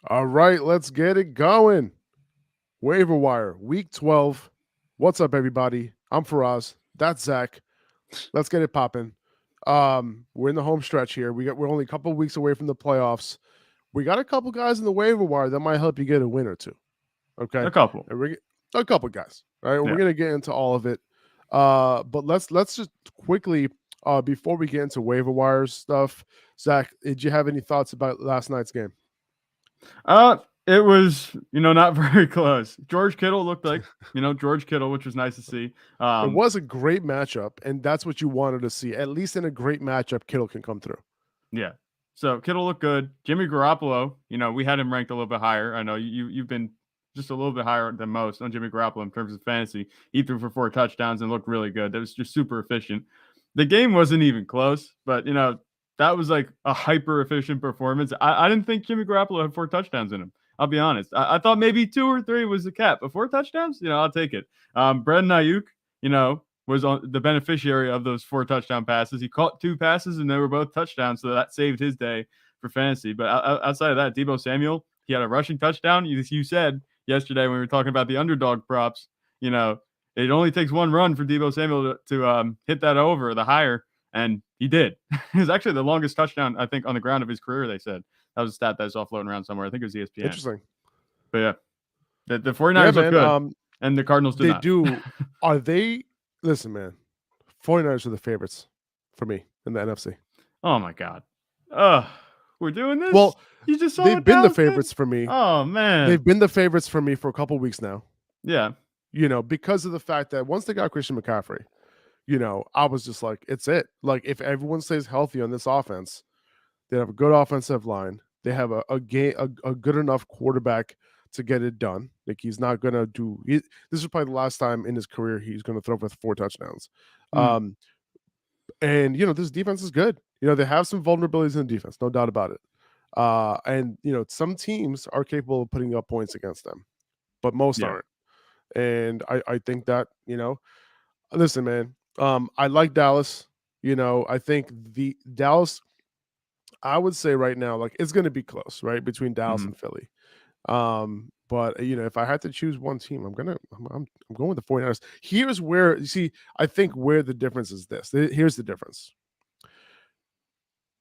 All right, let's get it going. Waiver wire, week 12. What's up, everybody? I'm Faraz. That's Zach. Let's get it popping. We're in the home stretch here. We're only a couple weeks away from the playoffs. We got a couple guys in the waiver wire that might help you get a win or two. Okay, A couple. a couple guys. All right, we're gonna get into all of it. But let's just quickly before we get into waiver wire stuff. Zach, did you have any thoughts about last night's game? It was, not very close. George Kittle looked like, George Kittle, which was nice to see. It was a great matchup, and that's what you wanted to see. At least in a great matchup, Kittle can come through. Yeah. So Kittle looked good. Jimmy Garoppolo, we had him ranked a little bit higher. I know you've been just a little bit higher than most on Jimmy Garoppolo in terms of fantasy. He threw for 4 touchdowns and looked really good. That was just super efficient. The game wasn't even close, but, that was like a hyper efficient performance. I didn't think Jimmy Garoppolo had 4 touchdowns in him. I'll be honest. I thought maybe 2 or 3 was the cap, but 4 touchdowns, I'll take it. Brandon Ayuk, was on the beneficiary of those 4 touchdown passes. He caught 2 passes and they were both touchdowns, so that saved his day for fantasy. But outside of that, Deebo Samuel, he had a rushing touchdown. You said yesterday when we were talking about the underdog props, it only takes 1 run for Deebo Samuel to hit that over the higher, and he did. It was actually the longest touchdown, I think, on the ground of his career, they said. That was a stat that I saw floating around somewhere. I think it was ESPN. Interesting. But yeah, the 49ers look good, and the Cardinals do they not. do. Are they? Listen, man, 49ers are the favorites for me in the NFC. Oh, my God. We're doing this? Well, you just saw they've been the favorites for me. Oh, man. They've been the favorites for me for a couple weeks now. Yeah. Because of the fact that once they got Christian McCaffrey, I was just like, it's it. Like, if everyone stays healthy on this offense, they have a good offensive line. They have a good enough quarterback to get it done. Like, he's not going to do – this is probably the last time in his career he's going to throw for 4 touchdowns. And, this defense is good. They have some vulnerabilities in the defense, no doubt about it. And, some teams are capable of putting up points against them, but most aren't. And I think that, listen, man, I like Dallas. I think the Dallas – I would say right now, like, it's going to be close, right, between Dallas and Philly. But if I had to choose one team, I'm going with the 49ers. Here's where you see, I think where the difference is this. Here's the difference.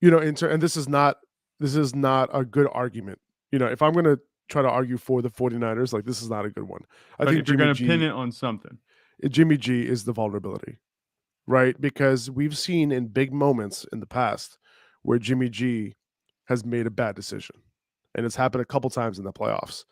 And this is not a good argument. If I'm going to try to argue for the 49ers, like, this is not a good one. I think if you're going to pin it on something, Jimmy G is the vulnerability, right? Because we've seen in big moments in the past where Jimmy G has made a bad decision. And it's happened a couple times in the playoffs,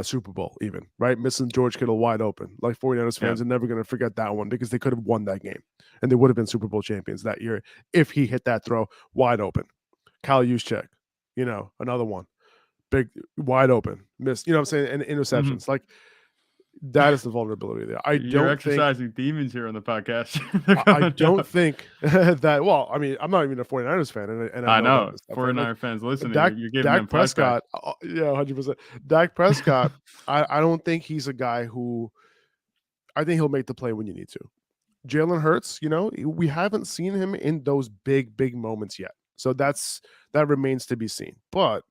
Super Bowl even, right? Missing George Kittle wide open. Like, 49ers fans are never going to forget that one because they could have won that game. And they would have been Super Bowl champions that year if he hit that throw wide open. Kyle Juszczyk, another one. Big, wide open. Missed, what I'm saying? And interceptions. Like, that is the vulnerability there. You're exercising demons here on the podcast. I don't think that. Well, I mean, I'm not even a 49ers fan, and I know 49er fans listening. You're giving Dak them Prescott. 100%. Dak Prescott. I don't think he's a guy who. I think he'll make the play when you need to. Jalen Hurts. We haven't seen him in those big moments yet, so that remains to be seen. But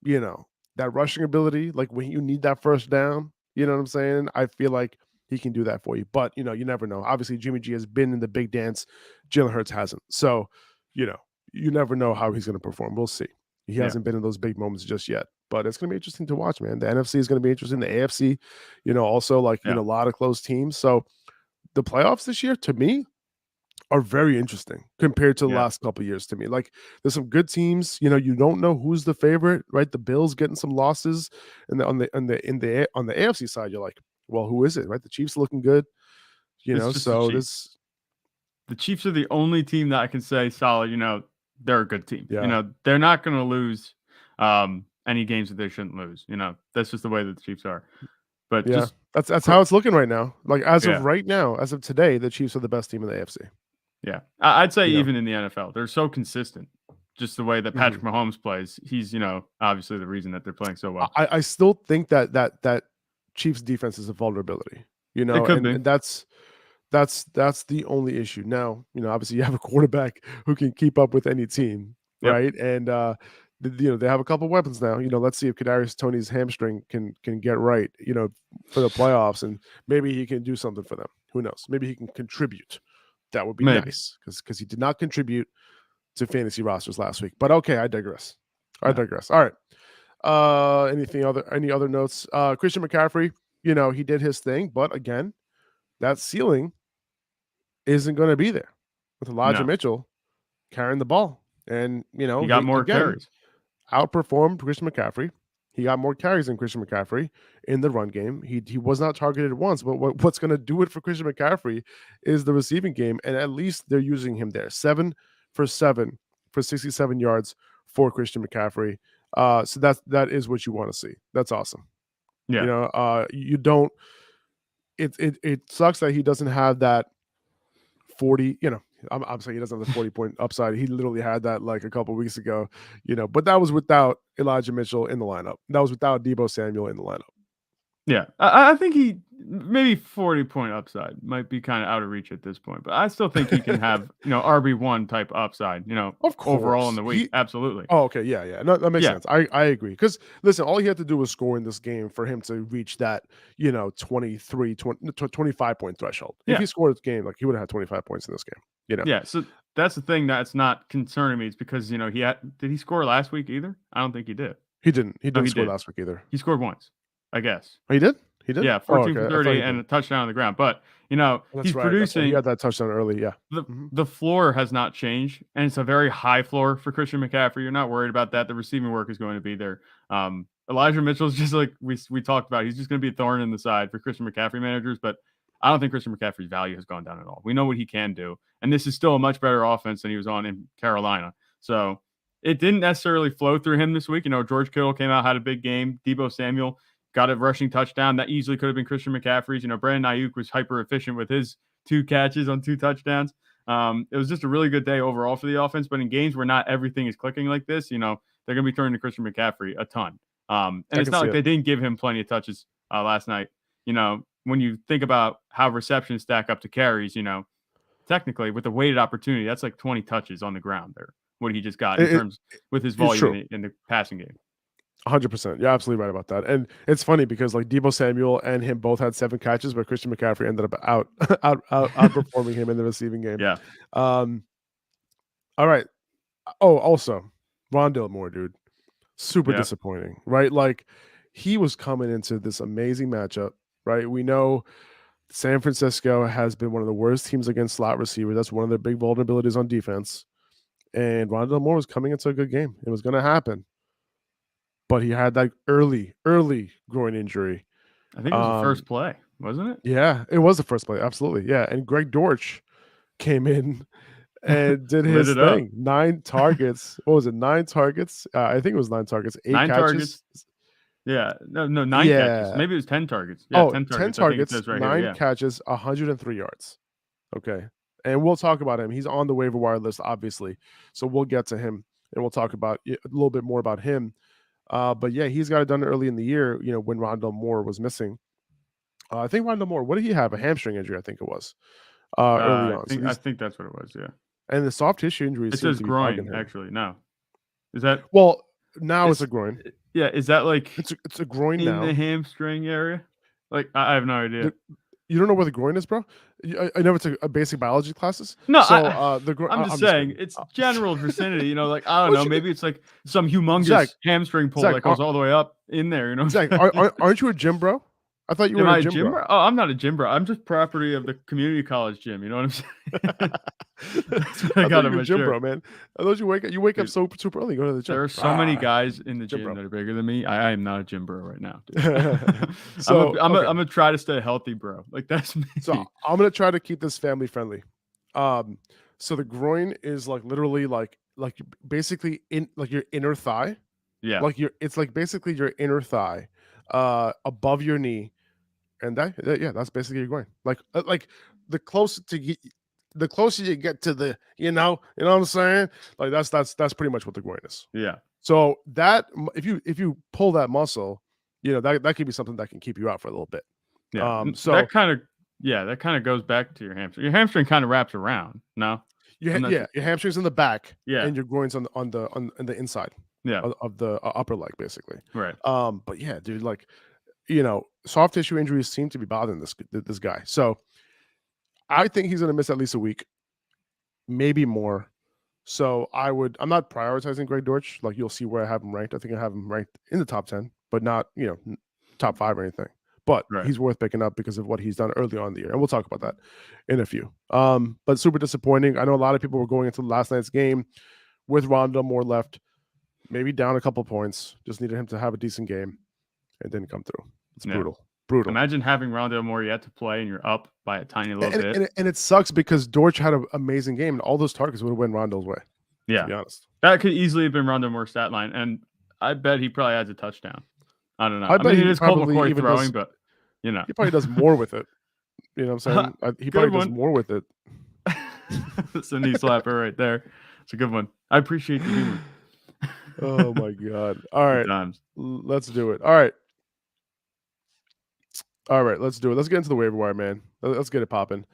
that rushing ability, like when you need that first down. You know what I'm saying? I feel like he can do that for you. But, you never know. Obviously, Jimmy G has been in the big dance. Jalen Hurts hasn't. So, you never know how he's going to perform. We'll see. He hasn't been in those big moments just yet. But it's going to be interesting to watch, man. The NFC is going to be interesting. The AFC, also, like, a lot of close teams. So, the playoffs this year, to me, are very interesting compared to the last couple of years to me. Like, there's some good teams, you don't know who's the favorite, right? The Bills getting some losses, and on the AFC side, you're like, well, who is it, right? The Chiefs looking good, so the Chiefs are the only team that I can say solid, they're a good team. They're not going to lose any games that they shouldn't lose. That's just the way that the Chiefs are. But that's how it's looking right now. Like, as of right now, as of today, the Chiefs are the best team in the AFC. Yeah, I'd say even in the NFL, they're so consistent. Just the way that Patrick Mahomes plays, he's obviously the reason that they're playing so well. I still think that Chiefs defense is a vulnerability. It could be. And that's the only issue. Now, obviously you have a quarterback who can keep up with any team, right? And they have a couple weapons now. Let's see if Kadarius Toney's hamstring can get right. For the playoffs, and maybe he can do something for them. Who knows? Maybe he can contribute. That would be nice because he did not contribute to fantasy rosters last week. But okay, I digress. All right. Any other notes? Christian McCaffrey, he did his thing, but again, that ceiling isn't going to be there with Elijah Mitchell carrying the ball. And, he got more carries. Outperformed Christian McCaffrey. He got more carries than Christian McCaffrey in the run game. He was not targeted once, but what's going to do it for Christian McCaffrey is the receiving game, and at least they're using him there. 7 for 7 for 67 yards for Christian McCaffrey. So that is what you want to see. That's awesome. Yeah. You don't. It sucks that he doesn't have that 40. I'm saying he doesn't have the 40-point upside. He literally had that like a couple weeks ago. But that was without Elijah Mitchell in the lineup. That was without Deebo Samuel in the lineup. Yeah, I think he maybe 40-point upside might be kind of out of reach at this point, but I still think he can have RB1 type upside. Of course, overall in the week, absolutely. Oh, okay, yeah, no, that makes sense. I agree because listen, all he had to do was score in this game for him to reach that 25-point threshold. If he scored this game, like he would have had 25 points in this game. Yeah, so that's the thing that's not concerning me. It's because did he score last week either? I don't think he did. He didn't. He didn't score last week either. He scored once. I guess. Oh, he did? He did? Yeah, 14 for 30 and a touchdown on the ground. But, he's producing. He got that touchdown early, yeah. The floor has not changed, and it's a very high floor for Christian McCaffrey. You're not worried about that. The receiving work is going to be there. Elijah Mitchell is just like we talked about. He's just going to be a thorn in the side for Christian McCaffrey managers, but I don't think Christian McCaffrey's value has gone down at all. We know what he can do, and this is still a much better offense than he was on in Carolina. So it didn't necessarily flow through him this week. George Kittle came out, had a big game. Deebo Samuel got a rushing touchdown. That easily could have been Christian McCaffrey's. Brandon Ayuk was hyper efficient with his 2 catches on 2 touchdowns. It was just a really good day overall for the offense. But in games where not everything is clicking like this, they're going to be turning to Christian McCaffrey a ton. And it's not like they didn't give him plenty of touches last night. When you think about how receptions stack up to carries, technically with the weighted opportunity, that's like 20 touches on the ground there. What he just got in terms with his volume in the passing game. 100%. You're absolutely right about that. And it's funny because like Deebo Samuel and him both had 7 catches, but Christian McCaffrey ended up outperforming him in the receiving game. Yeah. All right. Oh, also, Rondale Moore, dude. Super disappointing, right? Like he was coming into this amazing matchup, right? We know San Francisco has been one of the worst teams against slot receivers. That's one of their big vulnerabilities on defense. And Rondale Moore was coming into a good game. It was going to happen. But he had that early groin injury. I think it was the first play, wasn't it? Yeah, it was the first play. Absolutely. Yeah. And Greg Dortch came in and did his thing. 9 targets. What was it? 9 targets? I think it was 9 targets. 8 9 catches. Targets. Yeah. No, 9 catches. Maybe it was 10 targets. Yeah, 10 targets. 10 targets, 9 catches, 103 yards. Okay. And we'll talk about him. He's on the waiver wire list, obviously. So we'll get to him and we'll talk about a little bit more about him. But yeah, he's got it done early in the year, when Rondale Moore was missing. I think Rondale Moore, what did he have? A hamstring injury, I think it was. Early on. I think that's what it was, yeah. And the soft tissue injuries. It says groin, actually. No. Is that now it's a groin. Yeah, is that like it's a groin in now. The hamstring area? Like I have no idea. You don't know where the groin is, bro? I never took a basic biology classes. No, so, I'm just saying it's general vicinity. Like I don't know, maybe it's like some humongous hamstring pull that goes all the way up in there. Zach, aren't you a gym bro? I thought you were a gym bro. Oh, I'm not a gym bro. I'm just property of the community college gym. You know what I'm saying? That's what I got on my gym shirt. Bro, man. I thought you wake up so super early. Go to the gym. There are so many guys in the gym that are bigger than me. I am not a gym bro right now. So I'm gonna try to stay healthy, bro. Like that's me. So I'm gonna try to keep this family friendly. So the groin is like literally like basically in like your inner thigh. Yeah. It's like basically your inner thigh, above your knee. And that's basically your groin. Like the closer you get to the, you know what I'm saying? Like that's pretty much what the groin is. Yeah. So that if you pull that muscle, that could be something that can keep you out for a little bit. Yeah. So that kind of goes back to your hamstring. Your hamstring kind of wraps around. No. Your hamstring's in the back. Yeah. And your groin's on the inside. of the upper leg, basically. Right. But yeah, dude, like, soft tissue injuries seem to be bothering this guy. So I think he's going to miss at least a week, maybe more. So I'm not prioritizing Greg Dortch. Like, you'll see where I have him ranked. I think I have him ranked in the top 10, but not, top 5 or anything. But he's worth picking up because of what he's done early on in the year. And we'll talk about that in a few. But super disappointing. I know a lot of people were going into last night's game with Rondale Moore left, maybe down a couple points. Just needed him to have a decent game. It didn't come through. It's brutal. Imagine having Rondale Moore yet to play and you're up by a tiny little bit. And it sucks because Dortch had an amazing game and all those targets would have went Rondale's way. Yeah. To be honest. That could easily have been Rondale Moore's stat line. And I bet he probably adds a touchdown. I don't know. I mean, it is Colt McCoy throwing, but he probably does more with it. You know what I'm saying? He probably does more with it. That's a knee slapper right there. It's a good one. I appreciate the humor. Oh my God. All right. Let's do it. All right. Let's do it. Let's get into the waiver wire, man. Let's get it popping.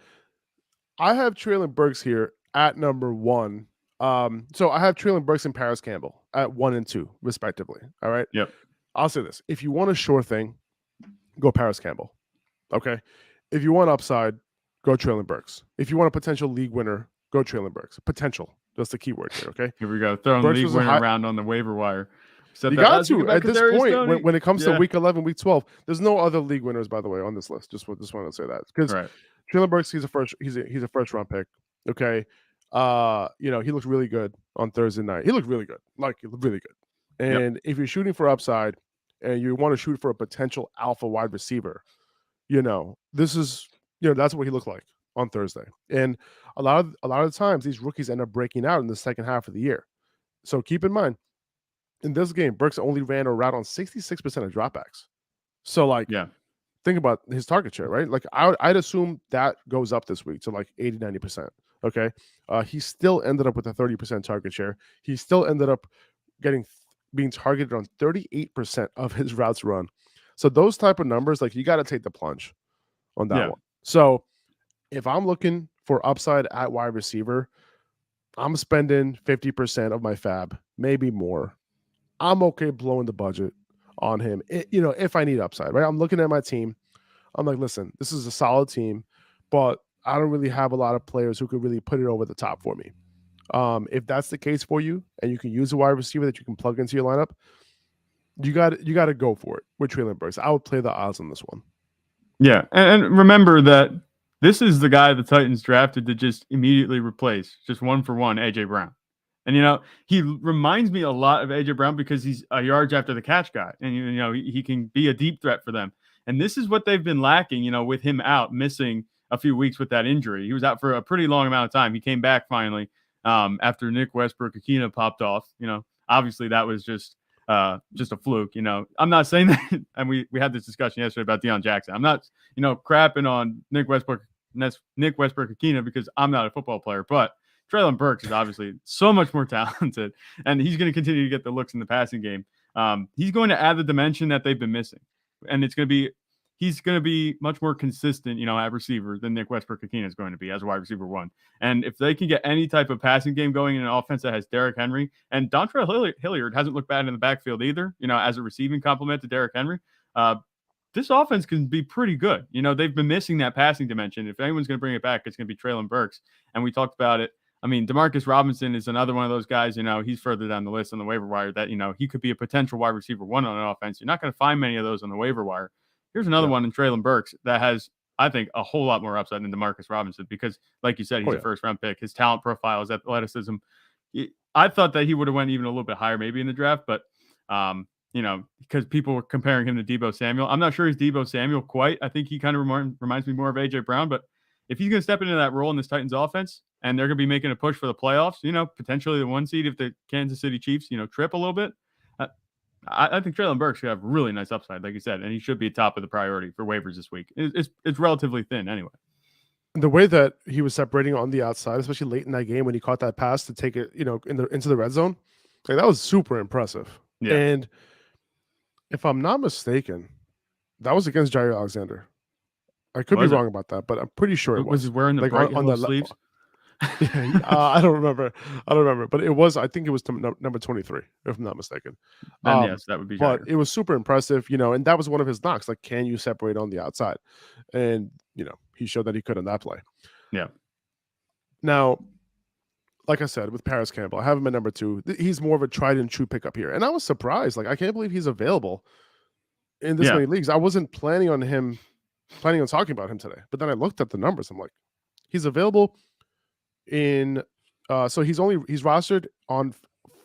I have Treylon Burks here at number 1. So I have Treylon Burks and Parris Campbell at 1 and 2, respectively. All right. Yep. I'll say this. If you want a sure thing, go Parris Campbell. Okay. If you want upside, go Treylon Burks. If you want a potential league winner, go Treylon Burks. Potential. That's the key word here. Okay. Here we go. Throwing Burks league winner around on the waiver wire. You got to at this point when it comes to week 11, week 12. There's no other league winners, by the way, on this list. Just wanted to say that because Treylon Burks, he's a first round pick. Okay, he looked really good on Thursday night. He looked really good, really good. And if you're shooting for upside and you want to shoot for a potential alpha wide receiver, this is that's what he looked like on Thursday. And a lot of the times these rookies end up breaking out in the second half of the year. So keep in mind. In this game, Burks only ran a route on 66% of dropbacks. So, think about his target share, right? Like, I'd assume that goes up this week to like 80, 90%. Okay. He still ended up with a 30% target share. He still ended up being targeted on 38% of his routes run. So, those type of numbers, like, you got to take the plunge on that one. So, if I'm looking for upside at wide receiver, I'm spending 50% of my fab, maybe more. I'm okay blowing the budget on him, if I need upside, right? I'm looking at my team. I'm like, listen, this is a solid team, but I don't really have a lot of players who could really put it over the top for me. If that's the case for you and you can use a wide receiver that you can plug into your lineup, you got to go for it with Treylon Burks. I would play the odds on this one. Yeah, and remember that this is the guy the Titans drafted to just immediately replace, just 1-for-1, A.J. Brown. And, he reminds me a lot of A.J. Brown because he's a yards after the catch guy. And, he can be a deep threat for them. And this is what they've been lacking, with him out, missing a few weeks with that injury. He was out for a pretty long amount of time. He came back finally after Nick Westbrook-Akina popped off. Obviously that was just a fluke. I'm not saying that. And we had this discussion yesterday about Deion Jackson. I'm not, crapping on Nick Westbrook-Akina because I'm not a football player. But Treylon Burks is obviously so much more talented, and he's going to continue to get the looks in the passing game. He's going to add the dimension that they've been missing, and he's going to be much more consistent, at receiver than Nick Westbrook-Akina is going to be as a wide receiver 1. And if they can get any type of passing game going in an offense that has Derrick Henry, and Dontrell Hilliard hasn't looked bad in the backfield either, as a receiving complement to Derrick Henry, this offense can be pretty good. They've been missing that passing dimension. If anyone's going to bring it back, it's going to be Treylon Burks, and we talked about it. I mean, Demarcus Robinson is another one of those guys, he's further down the list on the waiver wire that, he could be a potential wide receiver 1 on an offense. You're not going to find many of those on the waiver wire. Here's another one in Treylon Burks that has, I think, a whole lot more upside than Demarcus Robinson because, like you said, he's a first-round pick. His talent profile, his athleticism. I thought that he would have went even a little bit higher maybe in the draft, but, because people were comparing him to Deebo Samuel. I'm not sure he's Deebo Samuel quite. I think he kind of reminds me more of A.J. Brown, but if he's going to step into that role in this Titans offense and they're going to be making a push for the playoffs, potentially the 1 seed if the Kansas City Chiefs, trip a little bit, I think Treylon Burks should have really nice upside, like you said, and he should be top of the priority for waivers this week. It's relatively thin anyway. The way that he was separating on the outside, especially late in that game when he caught that pass to take it, into the red zone, that was super impressive. Yeah. And if I'm not mistaken, that was against Jair Alexander. I could be wrong about that, but I'm pretty sure it was. Was he wearing the bright yellow sleeves? Yeah, I don't remember. But it was. I think it was number 23, if I'm not mistaken. Then yes, that would be But Jair. it was super impressive, and that was one of his knocks. Like, can you separate on the outside? And he showed that he could on that play. Yeah. Now, like I said, with Parris Campbell, I have him at number 2. He's more of a tried and true pickup here, and I was surprised. Like, I can't believe he's available in this many leagues. I wasn't planning on talking about him today, but then I looked at the numbers. I'm like, he's available in. So he's rostered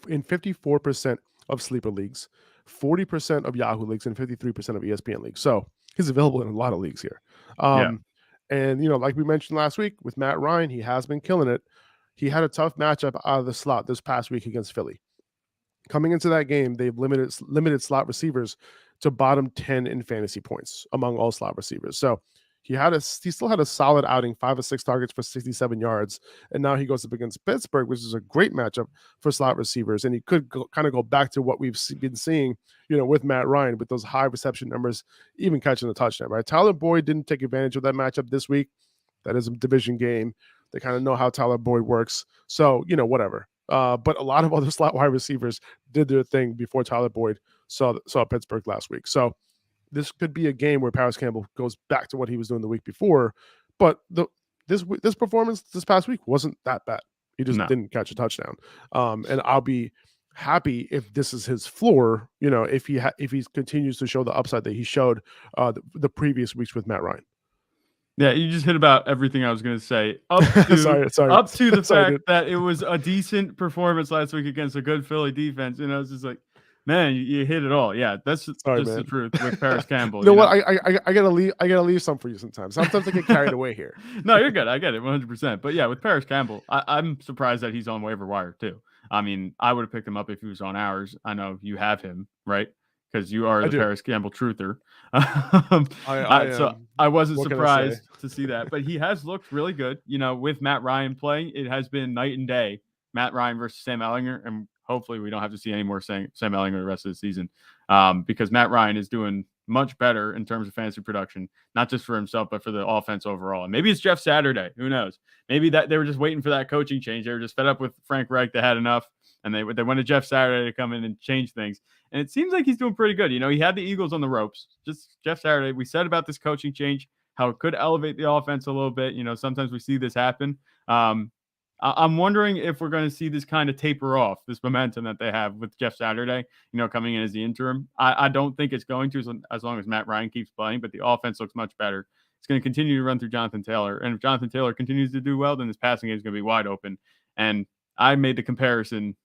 in 54% of sleeper leagues, 40% of Yahoo leagues, and 53% of ESPN leagues. So he's available in a lot of leagues here. And like we mentioned last week with Matt Ryan, he has been killing it. He had a tough matchup out of the slot this past week against Philly. Coming into that game, they've limited slot receivers to bottom 10 in fantasy points among all slot receivers. So he still had a solid outing, 5 of 6 targets for 67 yards, and now he goes up against Pittsburgh, which is a great matchup for slot receivers. And he could kind of go back to what we've been seeing, with Matt Ryan, with those high reception numbers, even catching a touchdown. Right? Tyler Boyd didn't take advantage of that matchup this week. That is a division game. They kind of know how Tyler Boyd works, so whatever. But a lot of other slot wide receivers did their thing before Tyler Boyd saw Pittsburgh last week. So this could be a game where Parris Campbell goes back to what he was doing the week before. But this performance this past week wasn't that bad. He just didn't catch a touchdown. And I'll be happy if this is his floor. If he continues to show the upside that he showed the previous weeks with Matt Ryan. Yeah, you just hit about everything I was going to say. Up to the fact that it was a decent performance last week against a good Philly defense. It's just like, man, you hit it all. Yeah, that's the truth with Parris Campbell. What? I gotta leave some for you sometimes. Sometimes I get carried away here. No, you're good. I get it 100%. But yeah, with Parris Campbell, I'm surprised that he's on waiver wire too. I mean, I would have picked him up if he was on ours. I know you have him, right? Because you are the Parris Campbell truther. So I wasn't surprised to see that. But he has looked really good. With Matt Ryan playing, it has been night and day. Matt Ryan versus Sam Ehlinger. And hopefully we don't have to see any more Sam Ehlinger the rest of the season, because Matt Ryan is doing much better in terms of fantasy production, not just for himself, but for the offense overall. And maybe it's Jeff Saturday. Who knows? Maybe that they were just waiting for that coaching change. They were just fed up with Frank Reich. They had enough. And they wanted Jeff Saturday to come in and change things. And it seems like he's doing pretty good. He had the Eagles on the ropes. Just Jeff Saturday. We said about this coaching change, how it could elevate the offense a little bit. Sometimes we see this happen. I'm wondering if we're going to see this kind of taper off, this momentum that they have with Jeff Saturday, coming in as the interim. I don't think it's going to, as long as Matt Ryan keeps playing, but the offense looks much better. It's going to continue to run through Jonathan Taylor. And if Jonathan Taylor continues to do well, then this passing game is going to be wide open. And I made the comparison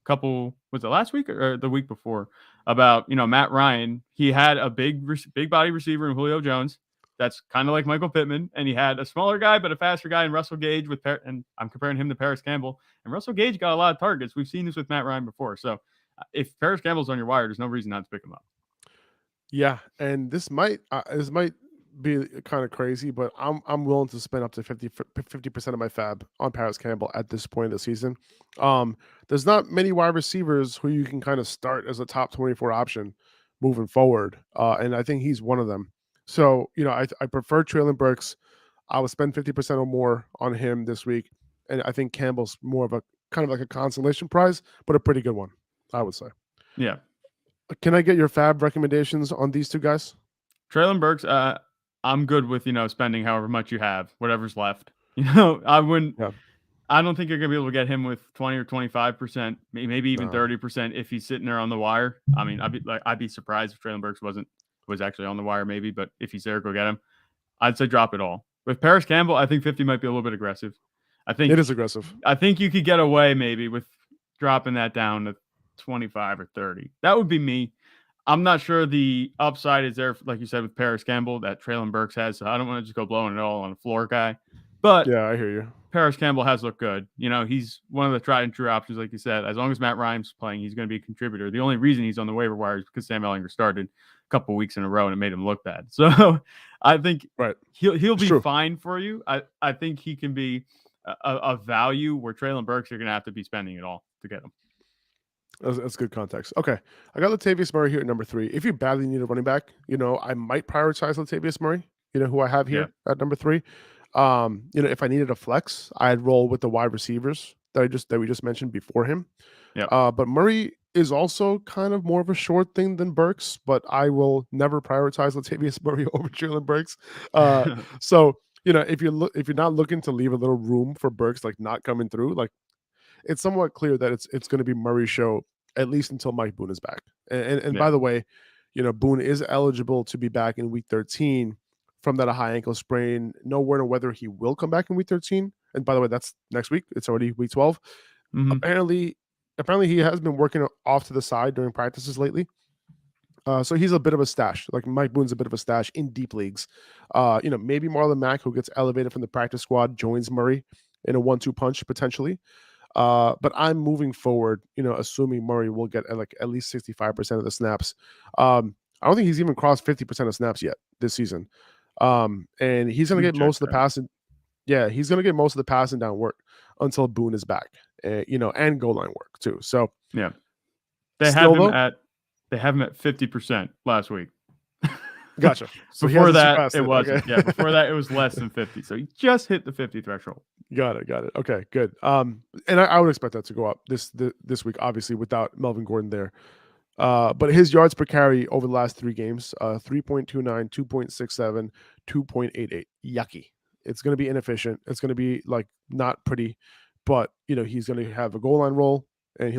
was it last week or the week before, about Matt Ryan. He had a big body receiver in Julio Jones that's kind of like Michael Pittman, and he had a smaller guy but a faster guy in Russell Gage and I'm comparing him to Parris Campbell, and Russell Gage got a lot of targets. We've seen this with Matt Ryan before. So if Parris Campbell's on your wire, there's no reason not to pick him up. Yeah, and this might be kind of crazy, but I'm willing to spend up to 50% of my fab on Parris Campbell at this point of the season. There's not many wide receivers who you can kind of start as a top 24 option moving forward, and I think he's one of them. So I prefer Treylon Burks. I would spend 50% or more on him this week, and I think Campbell's more of a kind of like a consolation prize, but a pretty good one, I would say. Yeah. Can I get your fab recommendations on these two guys? Treylon Burks, I'm good with, spending however much you have, whatever's left. I wouldn't. Yeah. I don't think you're going to be able to get him with 20 or 25%, maybe even 30% if he's sitting there on the wire. I mean, I'd be surprised if Treylon Burks was actually on the wire, maybe. But if he's there, go get him. I'd say drop it all. With Parris Campbell, I think 50 might be a little bit aggressive. I think it is aggressive. I think you could get away maybe with dropping that down to 25 or 30. That would be me. I'm not sure the upside is there, like you said, with Parris Campbell that Treylon Burks has. So I don't want to just go blowing it all on a floor guy. But yeah, I hear you. Parris Campbell has looked good. He's one of the tried and true options, like you said. As long as Matt Ryan's playing, he's going to be a contributor. The only reason he's on the waiver wire is because Sam Ehlinger started a couple weeks in a row and it made him look bad. So I think he'll be fine for you. I think he can be a value where Treylon Burks, you're going to have to be spending it all to get him. That's good context. Okay. I got Latavius Murray here at number 3. If you badly need a running back, I might prioritize Latavius Murray, who I have here at number 3. If I needed a flex, I'd roll with the wide receivers that we just mentioned before him. Yeah. But Murray is also kind of more of a short thing than Burks, but I will never prioritize Latavius Murray over Treylon Burks. So if you're not looking to leave a little room for Burks like not coming through, like it's somewhat clear that it's going to be Murray's show at least until Mike Boone is back. And by the way, Boone is eligible to be back in week 13 from that high ankle sprain. No word on whether he will come back in week 13. And by the way, that's next week. It's already week 12. Mm-hmm. Apparently he has been working off to the side during practices lately. So he's a bit of a stash. Like Mike Boone's a bit of a stash in deep leagues. Maybe Marlon Mack, who gets elevated from the practice squad, joins Murray in a 1-2 punch potentially. But I'm moving forward, assuming Murray will get at least 65% of the snaps. I don't think he's even crossed 50% of snaps yet this season. And he's going to get most of the passing. Yeah, he's going to get most of the passing down work until Boone is back, and goal line work too. So yeah, they have him at 50% last week. Gotcha. So before that, it wasn't. Okay. Yeah, before that, it was less than 50. So he just hit the 50 threshold. Got it. Okay, good. And I would expect that to go up this week, obviously, without Melvin Gordon there. But his yards per carry over the last 3 games, 3.29, 2.67, 2.88. Yucky. It's going to be inefficient. It's going to be not pretty, but he's going to have a goal line roll, and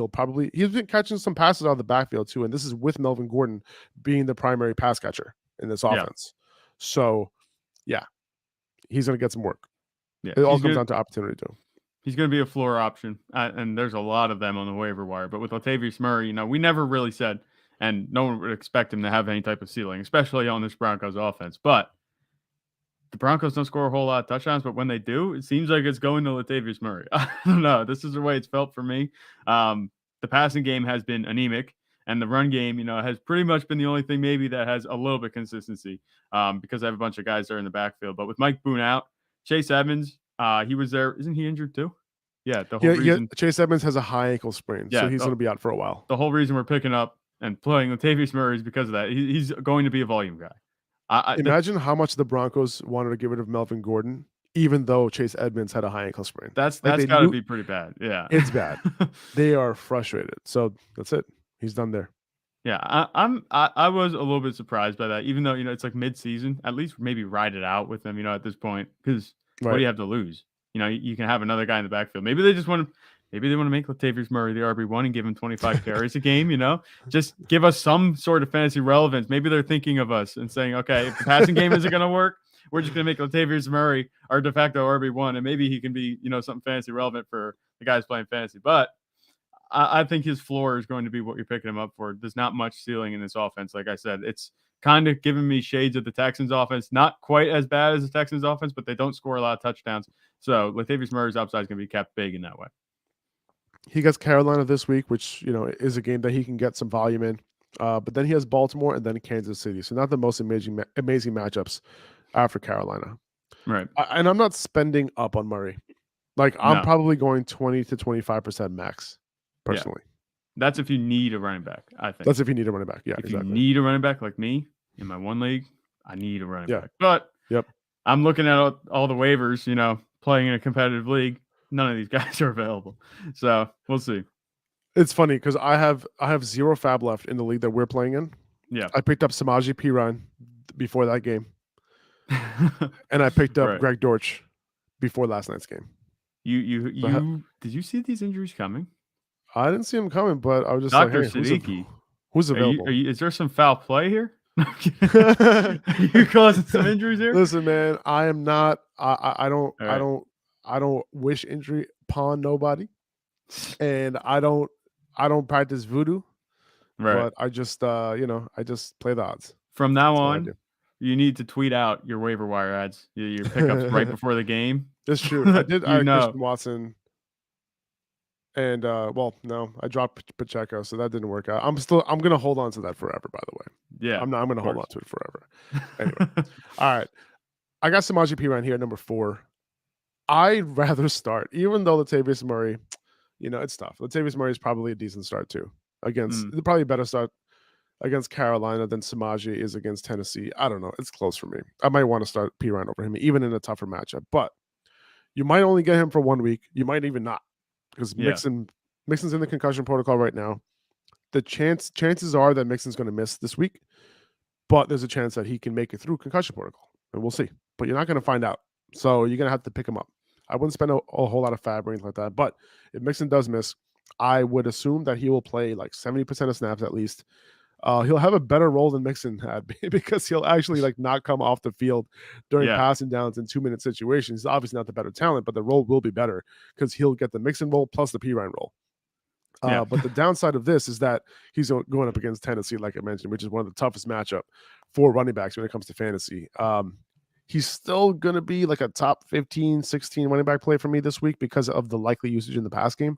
he's been catching some passes out of the backfield too. And this is with Melvin Gordon being the primary pass catcher in this offense. So yeah, he's going to get some work. Yeah, it all comes down to opportunity too. He's going to be a floor option, and there's a lot of them on the waiver wire. But with Latavius Murray, we never really said, and no one would expect him to have any type of ceiling, especially on this Broncos offense. But the Broncos don't score a whole lot of touchdowns, but when they do, it seems like it's going to Latavius Murray. I don't know. This is the way it's felt for me. The passing game has been anemic, and the run game, has pretty much been the only thing maybe that has a little bit consistency because I have a bunch of guys there in the backfield. But with Mike Boone out, Chase Edmonds, he was there. Isn't he injured too? Yeah. The whole reason Chase Edmonds has a high ankle sprain, so he's going to be out for a while. The whole reason we're picking up and playing Latavius Murray is because of that. He's going to be a volume guy. Imagine how much the Broncos wanted to get rid of Melvin Gordon, even though Chase Edmonds had a high ankle sprain. That's got to be pretty bad. Yeah, it's bad. They are frustrated. So that's it. He's done there. Yeah, I was a little bit surprised by that, even though it's like mid-season. At least maybe ride it out with them, at this point, because what do you have to lose? You can have another guy in the backfield. Maybe they want to make Latavius Murray the RB1 and give him 25 carries a game. Just give us some sort of fantasy relevance. Maybe they're thinking of us and saying, okay, if the passing game isn't going to work, we're just going to make Latavius Murray our de facto RB1, and maybe he can be something fantasy relevant for the guys playing fantasy. But I think his floor is going to be what you're picking him up for. There's not much ceiling in this offense. Like I said, it's kind of giving me shades of the Texans offense. Not quite as bad as the Texans offense, but they don't score a lot of touchdowns. So Latavius Murray's upside is going to be kept big in that way. He gets Carolina this week, which, is a game that he can get some volume in. But then he has Baltimore and then Kansas City. So not the most amazing matchups after Carolina. Right. And I'm not spending up on Murray. I'm probably going 20 to 25% max. Personally, that's if you need a running back. I think that's if you need a running back. Yeah, if you need a running back like me in my one league, I need a running back. But yep, I'm looking at all the waivers. Playing in a competitive league, none of these guys are available. So we'll see. It's funny because I have 0 fab left in the league that we're playing in. Yeah, I picked up Samaje Perine before that game, and I picked up Greg Dortch before last night's game. Did you see these injuries coming? I didn't see him coming, but I was just Dr. like, hey, Siddiqui, who's available? Is there some foul play here? Are you causing some injuries here? Listen, man, I am not. I don't wish injury upon nobody, and I don't practice voodoo. Right. But I just I just play the odds. From now on, you need to tweet out your waiver wire ads, your pickups right before the game. That's true. I did. Christian Watson. And no, I dropped Pacheco, so that didn't work out. I'm gonna hold on to that forever, by the way. Yeah, I'm gonna hold on to it forever. Anyway, all right. I got Samaje Perine here at number 4. I'd rather start, even though Latavius Murray, it's tough. Latavius Murray is probably a decent start too. Against probably a better start against Carolina than Samaje is against Tennessee. I don't know. It's close for me. I might want to start Perine over him, even in a tougher matchup. But you might only get him for 1 week. You might even not, because Mixon's in the concussion protocol right now. The chances are that Mixon's going to miss this week, but there's a chance that he can make it through concussion protocol, and we'll see. But you're not going to find out, so you're going to have to pick him up. I wouldn't spend a whole lot of fab or anything like that. But if Mixon does miss, I would assume that he will play like 70% of snaps at least. He'll have a better role than Mixon had because he'll actually like not come off the field during passing downs in 2-minute situations. He's obviously not the better talent, but the role will be better because he'll get the Mixon role plus the Perine role. But the downside of this is that he's going up against Tennessee, like I mentioned, which is one of the toughest matchup for running backs when it comes to fantasy. He's still going to be like a top 15, 16 running back play for me this week because of the likely usage in the pass game.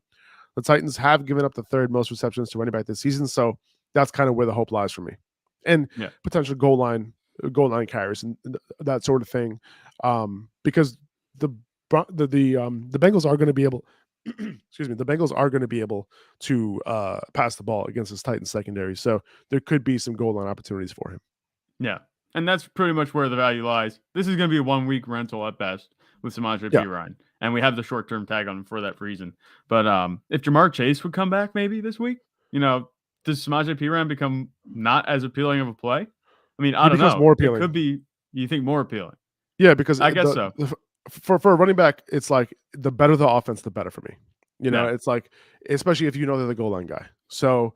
The Titans have given up the third most receptions to running back this season, so that's kind of where the hope lies for me. And potential goal line carries and that sort of thing, because the Bengals are going to be able. Excuse me. The Bengals are going to be able to pass the ball against this Titans secondary, so there could be some goal line opportunities for him. Yeah, and that's pretty much where the value lies. This is going to be a 1-week rental at best with Samaje Perine, and we have the short-term tag on him for that reason. But if Jamar Chase would come back maybe this week, does Samaje Perine become not as appealing of a play? I mean, I don't know. More appealing. It could be. You think more appealing? Yeah, because I guess so. For a running back, it's like the better the offense, the better for me. It's like, especially if they're the goal line guy. So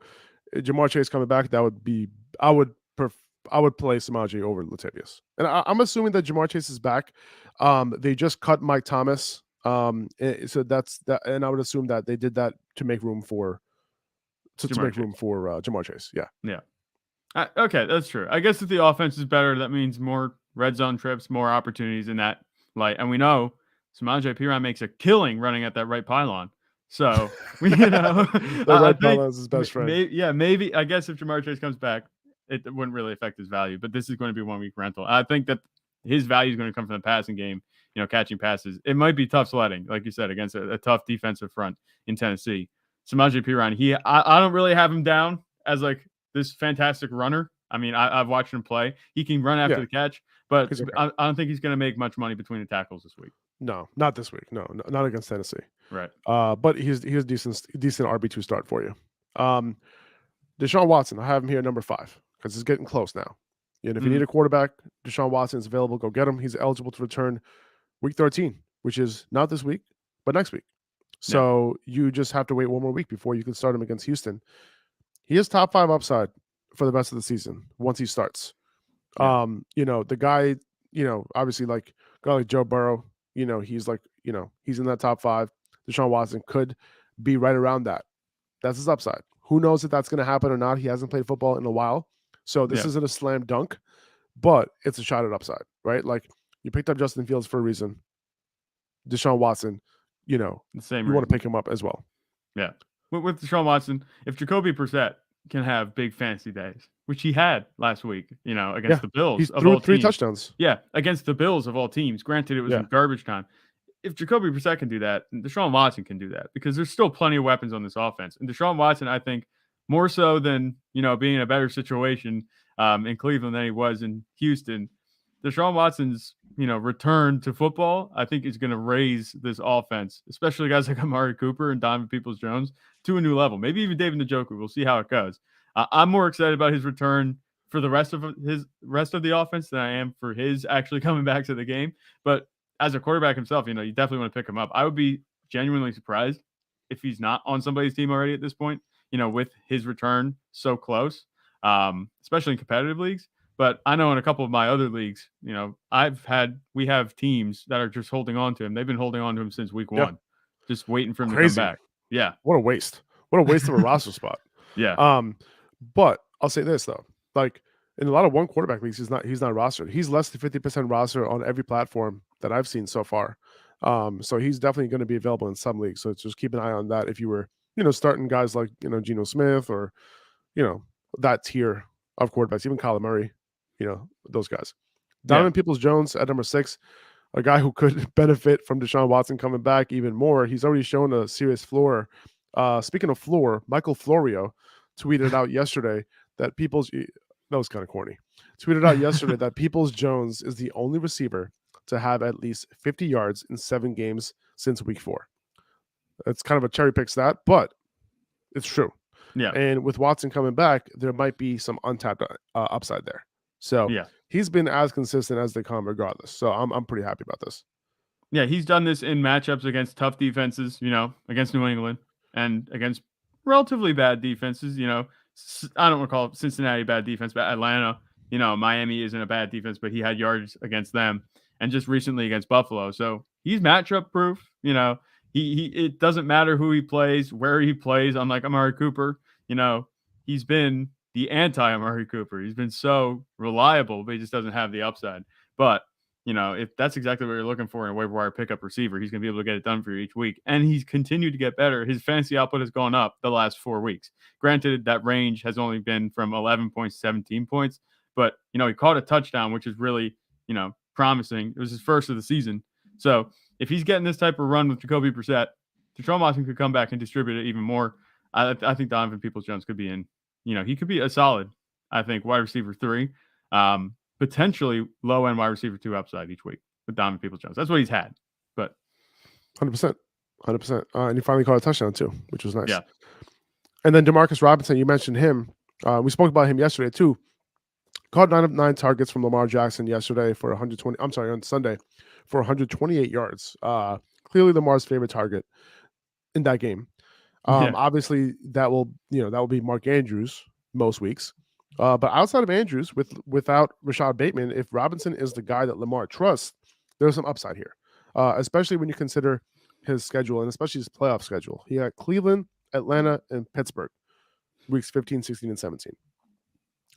Jamar Chase coming back, that would be I would play Samaje over Latavius. And I'm assuming that Jamar Chase is back. They just cut Mike Thomas. So that's that, and I would assume that they did that to make room for Jamar Chase. Yeah. Okay, that's true. I guess if the offense is better, that means more red zone trips, more opportunities in that light. And we know Samaje Perine makes a killing running at that right pylon. So the right pylon is his best friend. Maybe. I guess if Jamar Chase comes back, it wouldn't really affect his value. But this is going to be a 1-week rental. I think that his value is going to come from the passing game. Catching passes. It might be tough sledding, like you said, against a tough defensive front in Tennessee. Samaje Perine, I don't really have him down as like this fantastic runner. I mean, I've watched him play. He can run after the catch, but I don't think he's going to make much money between the tackles this week. No, not this week. No, not against Tennessee. Right. But he's a decent RB2 start for you. Deshaun Watson, I have him here at number 5 because it's getting close now. And if you need a quarterback, Deshaun Watson is available. Go get him. He's eligible to return week 13, which is not this week, but next week. So you just have to wait 1 more week before you can start him against Houston. He has top 5 upside for the rest of the season once he starts. The guy, obviously like a guy like Joe Burrow, he's like, he's in that top 5. Deshaun Watson could be right around that. That's his upside. Who knows if that's going to happen or not? He hasn't played football in a while. So this isn't a slam dunk, but it's a shot at upside, right? Like you picked up Justin Fields for a reason. Deshaun Watson, you want to pick him up as well. Yeah. With Deshaun Watson, if Jacoby Brissett can have big fantasy days, which he had last week, against the Bills. He threw 3 touchdowns. Yeah, against the Bills of all teams. Granted, it was in garbage time. If Jacoby Brissett can do that, Deshaun Watson can do that because there's still plenty of weapons on this offense. And Deshaun Watson, I think, more so than, being in a better situation in Cleveland than he was in Houston, Deshaun Watson's, return to football, I think is going to raise this offense, especially guys like Amari Cooper and Donovan Peoples-Jones, to a new level. Maybe even David Njoku. We'll see how it goes. I'm more excited about his return for the rest of the offense than I am for his actually coming back to the game. But as a quarterback himself, you definitely want to pick him up. I would be genuinely surprised if he's not on somebody's team already at this point, with his return so close, especially in competitive leagues. But I know in a couple of my other leagues, we have teams that are just holding on to him. They've been holding on to him since week 1, just waiting for him to come back. Yeah. What a waste. What a waste of a roster spot. Yeah. But I'll say this though, like in a lot of 1 quarterback leagues, he's not rostered. He's less than 50% roster on every platform that I've seen so far. So he's definitely going to be available in some leagues. So just keep an eye on that. If you were, starting guys like, Geno Smith or, that tier of quarterbacks, even Kyler Murray, those guys. Donovan Peoples-Jones at number 6, a guy who could benefit from Deshaun Watson coming back even more. He's already shown a serious floor. Speaking of floor, Michael Florio tweeted out yesterday that that was kind of corny. Tweeted out yesterday that Peoples-Jones is the only receiver to have at least 50 yards in 7 games since week 4. It's kind of a cherry pick stat, but it's true. Yeah. And with Watson coming back, there might be some untapped upside there. So Yeah. he's been as consistent as they come regardless. So I'm pretty happy about this. Yeah, he's done this in matchups against tough defenses, against New England and against relatively bad defenses, I don't want to call Cincinnati bad defense, but Atlanta, Miami isn't a bad defense, but he had yards against them and just recently against Buffalo. So he's matchup proof, it doesn't matter who he plays, where he plays. Unlike Amari Cooper, he's been the anti-Amari Cooper. He's been so reliable, but he just doesn't have the upside. But, if that's exactly what you're looking for in a waiver wire pickup receiver, he's going to be able to get it done for you each week. And he's continued to get better. His fantasy output has gone up the last 4 weeks. Granted, that range has only been from 11 points to 17 points. But, he caught a touchdown, which is really, promising. It was his first of the season. So if he's getting this type of run with Jacoby Brissett, Deshaun Watson could come back and distribute it even more. I think Donovan Peoples-Jones could be in, he could be a solid, I think, wide receiver 3, potentially low-end wide receiver 2 upside each week with Donovan Peoples-Jones. That's what he's had. But 100%. And he finally caught a touchdown too, which was nice. Yeah. And then Demarcus Robinson, you mentioned him. We spoke about him yesterday too. Caught 9 of 9 targets from Lamar Jackson yesterday for on Sunday for 128 yards. Clearly Lamar's favorite target in that game. Obviously that will be Mark Andrews most weeks. But outside of Andrews, without Rashad Bateman, if Robinson is the guy that Lamar trusts, there's some upside here, especially when you consider his schedule and especially his playoff schedule. He had Cleveland, Atlanta, and Pittsburgh, weeks 15, 16, and 17.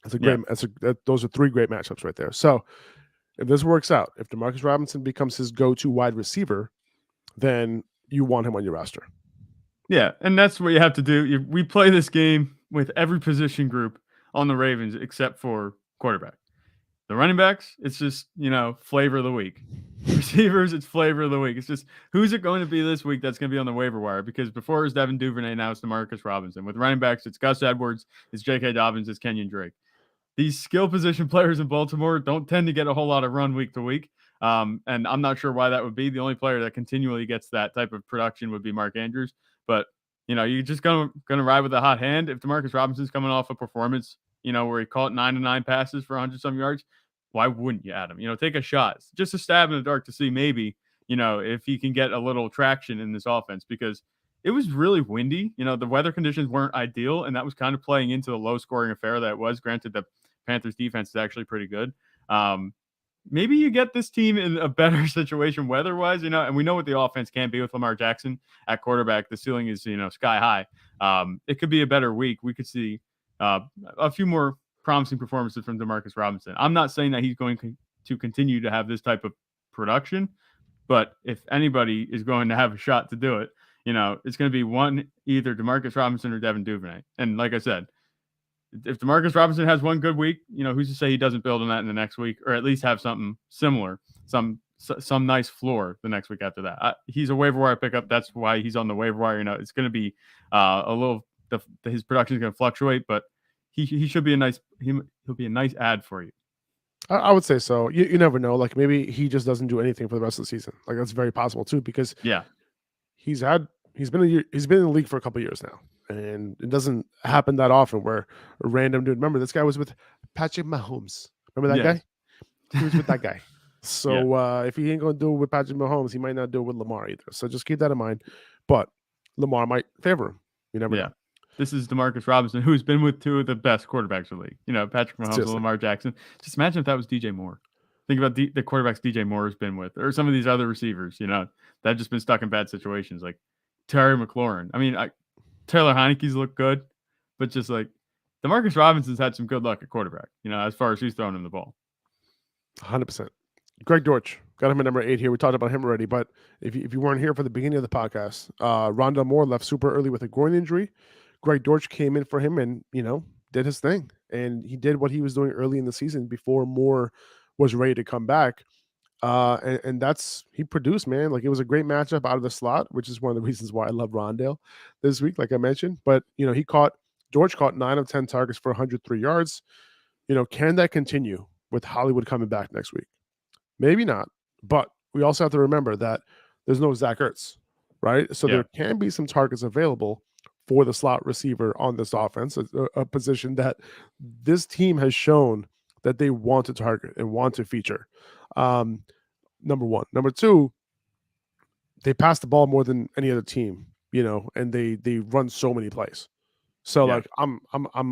That's a great. Those are 3 great matchups right there. So if this works out, if Demarcus Robinson becomes his go-to wide receiver, then you want him on your roster. Yeah, and that's what you have to do. We play this game with every position group on the Ravens except for quarterback. The running backs, it's just, flavor of the week. Receivers, it's flavor of the week. It's just, who's it going to be this week that's going to be on the waiver wire? Because before it was Devin Duvernay, now it's Demarcus Robinson. With running backs, it's Gus Edwards, it's J.K. Dobbins, it's Kenyon Drake. These skill position players in Baltimore don't tend to get a whole lot of run week to week. And I'm not sure why that would be. The only player that continually gets that type of production would be Mark Andrews. But, you're just going to ride with a hot hand. If Demarcus Robinson's coming off a performance, where he caught 9 of 9 passes for 100-some yards, why wouldn't you add him? Take a shot. It's just a stab in the dark to see maybe, if he can get a little traction in this offense, because it was really windy. The weather conditions weren't ideal, and that was kind of playing into the low-scoring affair that it was. Granted, the Panthers' defense is actually pretty good. Maybe you get this team in a better situation weather-wise, and we know what the offense can be with Lamar Jackson at quarterback. The ceiling is, sky high. It could be a better week. We could see a few more promising performances from Demarcus Robinson. I'm not saying that he's going to continue to have this type of production, but if anybody is going to have a shot to do it, it's going to be either Demarcus Robinson or Devin Duvernay. And like I said, if Demarcus Robinson has one good week, who's to say he doesn't build on that in the next week, or at least have something similar, some nice floor the next week after that. He's a waiver wire pickup. That's why he's on the waiver wire. It's going to be his production is going to fluctuate, but he should be he'll be a nice ad for you. I would say so. You never know. Like maybe he just doesn't do anything for the rest of the season. Like that's very possible too, because he's been in the league for a couple of years now, and it doesn't happen that often where a random dude. Remember, this guy was with Patrick Mahomes. Remember that guy? He was with that guy. So if he ain't going to do it with Patrick Mahomes, he might not do it with Lamar either. So just keep that in mind. But Lamar might favor him. You never know. This is Demarcus Robinson, who's been with 2 of the best quarterbacks in the league. Patrick Mahomes and Lamar Jackson. Just imagine if that was DJ Moore. Think about the quarterbacks DJ Moore has been with, or some of these other receivers, that have just been stuck in bad situations, like Terry McLaurin. I mean, Taylor Heineke's looked good, but just like Demarcus Robinson's had some good luck at quarterback, as far as who's throwing him the ball. 100%. Greg Dortch, got him at number 8 here. We talked about him already, but if you weren't here for the beginning of the podcast, Rondell Moore left super early with a groin injury. Greg Dortch came in for him and, did his thing. And he did what he was doing early in the season before Moore was ready to come back. And he produced, man. Like it was a great matchup out of the slot, which is one of the reasons why I love Rondell this week, like I mentioned. But, he caught Dortch caught 9 of 10 targets for 103 yards. Can that continue with Hollywood coming back next week? Maybe not. But we also have to remember that there's no Zach Ertz, right? So there can be some targets available for the slot receiver on this offense, a position that this team has shown that they want to target and want to feature. Number one. Number two, they pass the ball more than any other team, and they run so many plays. So I'm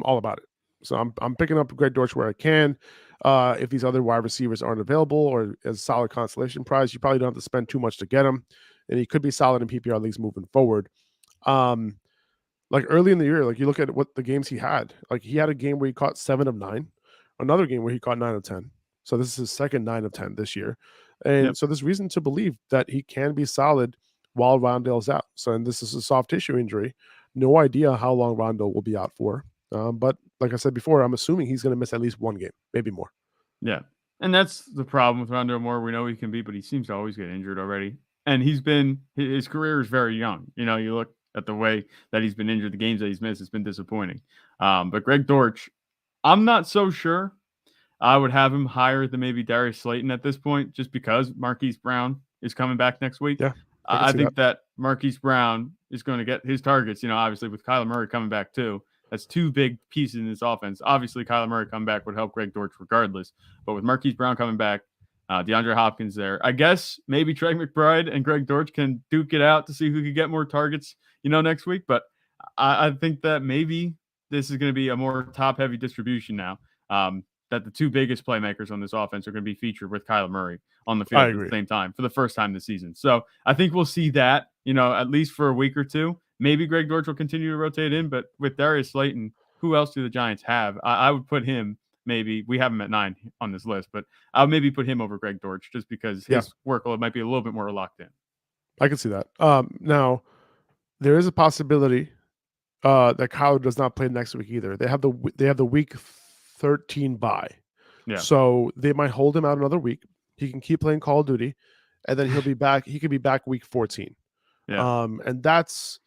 all about it. So I'm picking up Greg Dortch where I can. If these other wide receivers aren't available or as solid consolation prize, you probably don't have to spend too much to get him, and he could be solid in PPR leagues moving forward. Like early in the year, like you look at what the games he had. Like he had a game where he caught 7 of 9, another game where he caught 9 of 10. So this is his second 9 of 10 this year, and so there's reason to believe that he can be solid while Rondale's out. So, and this is a soft tissue injury. No idea how long Rondale will be out for. But like I said before, I'm assuming he's going to miss at least one game, maybe more. Yeah. And that's the problem with Rondale Moore. We know he can be, but he seems to always get injured already. And his career is very young. You look at the way that he's been injured, the games that he's missed, it's been disappointing. But Greg Dortch, I'm not so sure I would have him higher than maybe Darius Slayton at this point, just because Marquise Brown is coming back next week. Yeah. I think that Marquise Brown is going to get his targets, obviously with Kyler Murray coming back too. That's two big pieces in this offense. Obviously, Kyler Murray coming back would help Greg Dortch regardless. But with Marquise Brown coming back, DeAndre Hopkins there, I guess maybe Trey McBride and Greg Dortch can duke it out to see who could get more targets, next week. But I think that maybe this is going to be a more top-heavy distribution now. That the two biggest playmakers on this offense are going to be featured with Kyler Murray on the field at the same time for the first time this season. So I think we'll see that, at least for a week or two. Maybe Greg Dortch will continue to rotate in, but with Darius Slayton, who else do the Giants have? I would put him maybe. We have him at 9 on this list, but I'll maybe put him over Greg Dortch just because his workload might be a little bit more locked in. I can see that. Now, there is a possibility that Kyler does not play next week either. They have the week 13 bye. Yeah. So they might hold him out another week. He can keep playing Call of Duty, and then he'll be back. He could be back week 14. Yeah. And that's,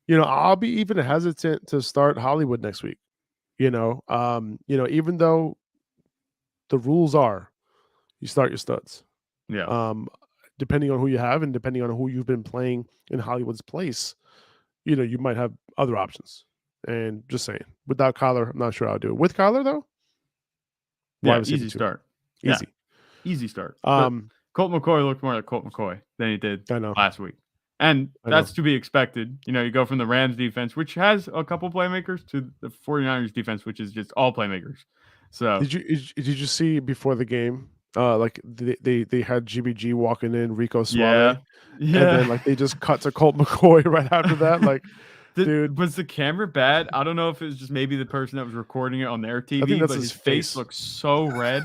I'll be even hesitant to start Hollywood next week. Even though the rules are you start your studs. Yeah. Depending on who you have and depending on who you've been playing in Hollywood's place, you might have other options. And just saying, without Kyler, I'm not sure I'll do it. With Kyler though, easy start. Easy. Yeah. Easy start. Colt McCoy looked more like Colt McCoy than he did last week. And that's to be expected. You go from the Rams defense, which has a couple playmakers, to the 49ers defense, which is just all playmakers. So did you see before the game? Like they had GBG walking in, Rico Suave, and then they just cut to Colt McCoy right after that. Like, dude, was the camera bad? I don't know if it was just maybe the person that was recording it on their TV, but his face looked so red.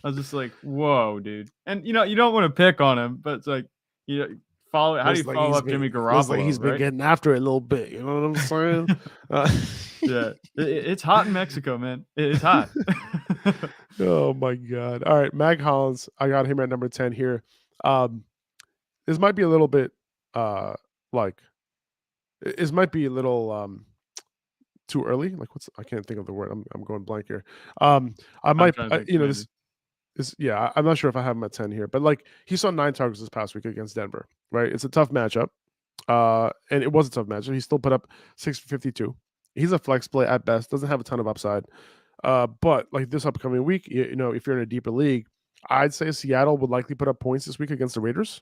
I was just like, whoa, dude. And you don't want to pick on him, but it's like, follow. How do you follow up Jimmy Garoppolo? Like he's been getting after it a little bit. You know what I'm saying? Yeah, it's hot in Mexico, man. It's hot. Oh my god! All right, Mack Hollins. I got him at number 10 here. This might be a little bit this might be a little too early. Like I can't think of the word. I'm going blank here. I might I'm not sure if I have him at 10 here, but he saw 9 targets this past week against Denver, right? It's a tough matchup. And it was a tough matchup. He still put up 652. He's a flex play at best, doesn't have a ton of upside. But this upcoming week, if you're in a deeper league, I'd say Seattle would likely put up points this week against the Raiders,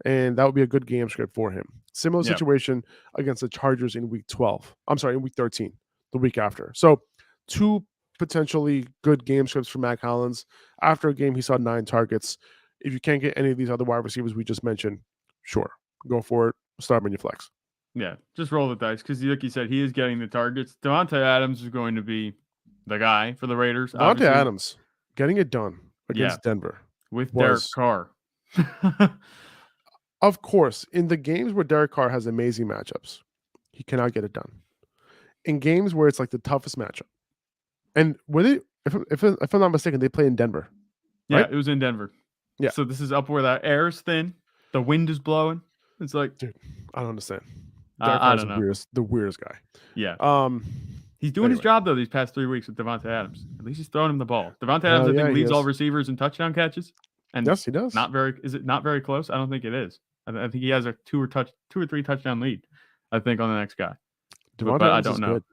and that would be a good game script for him. Similar situation against the Chargers in week 12. I'm sorry, in week 13, the week after. So 2 potentially good game scripts for Mack Hollins. After a game, he saw 9 targets. If you can't get any of these other wide receivers we just mentioned, sure, go for it. Start him in your flex. Yeah, just roll the dice because, like you said, he is getting the targets. Devontae Adams is going to be the guy for the Raiders. Devontae Adams getting it done against Denver with Derek Carr. Of course, in the games where Derek Carr has amazing matchups, he cannot get it done. In games where it's the toughest matchup, and if I'm not mistaken, they play in Denver. Yeah, right? It was in Denver. Yeah. So this is up where the air is thin, the wind is blowing. It's like, dude, I don't understand. I don't know. The weirdest guy. Yeah. He's doing his job, though, these past 3 weeks with Davante Adams. At least he's throwing him the ball. Davante Adams, I think, leads all receivers in touchdown catches. And yes, he does. Is it not very close? I don't think it is. I think he has a 2 or 3 touchdown lead, I think, on the next guy. Davante but Adams I don't know. Good.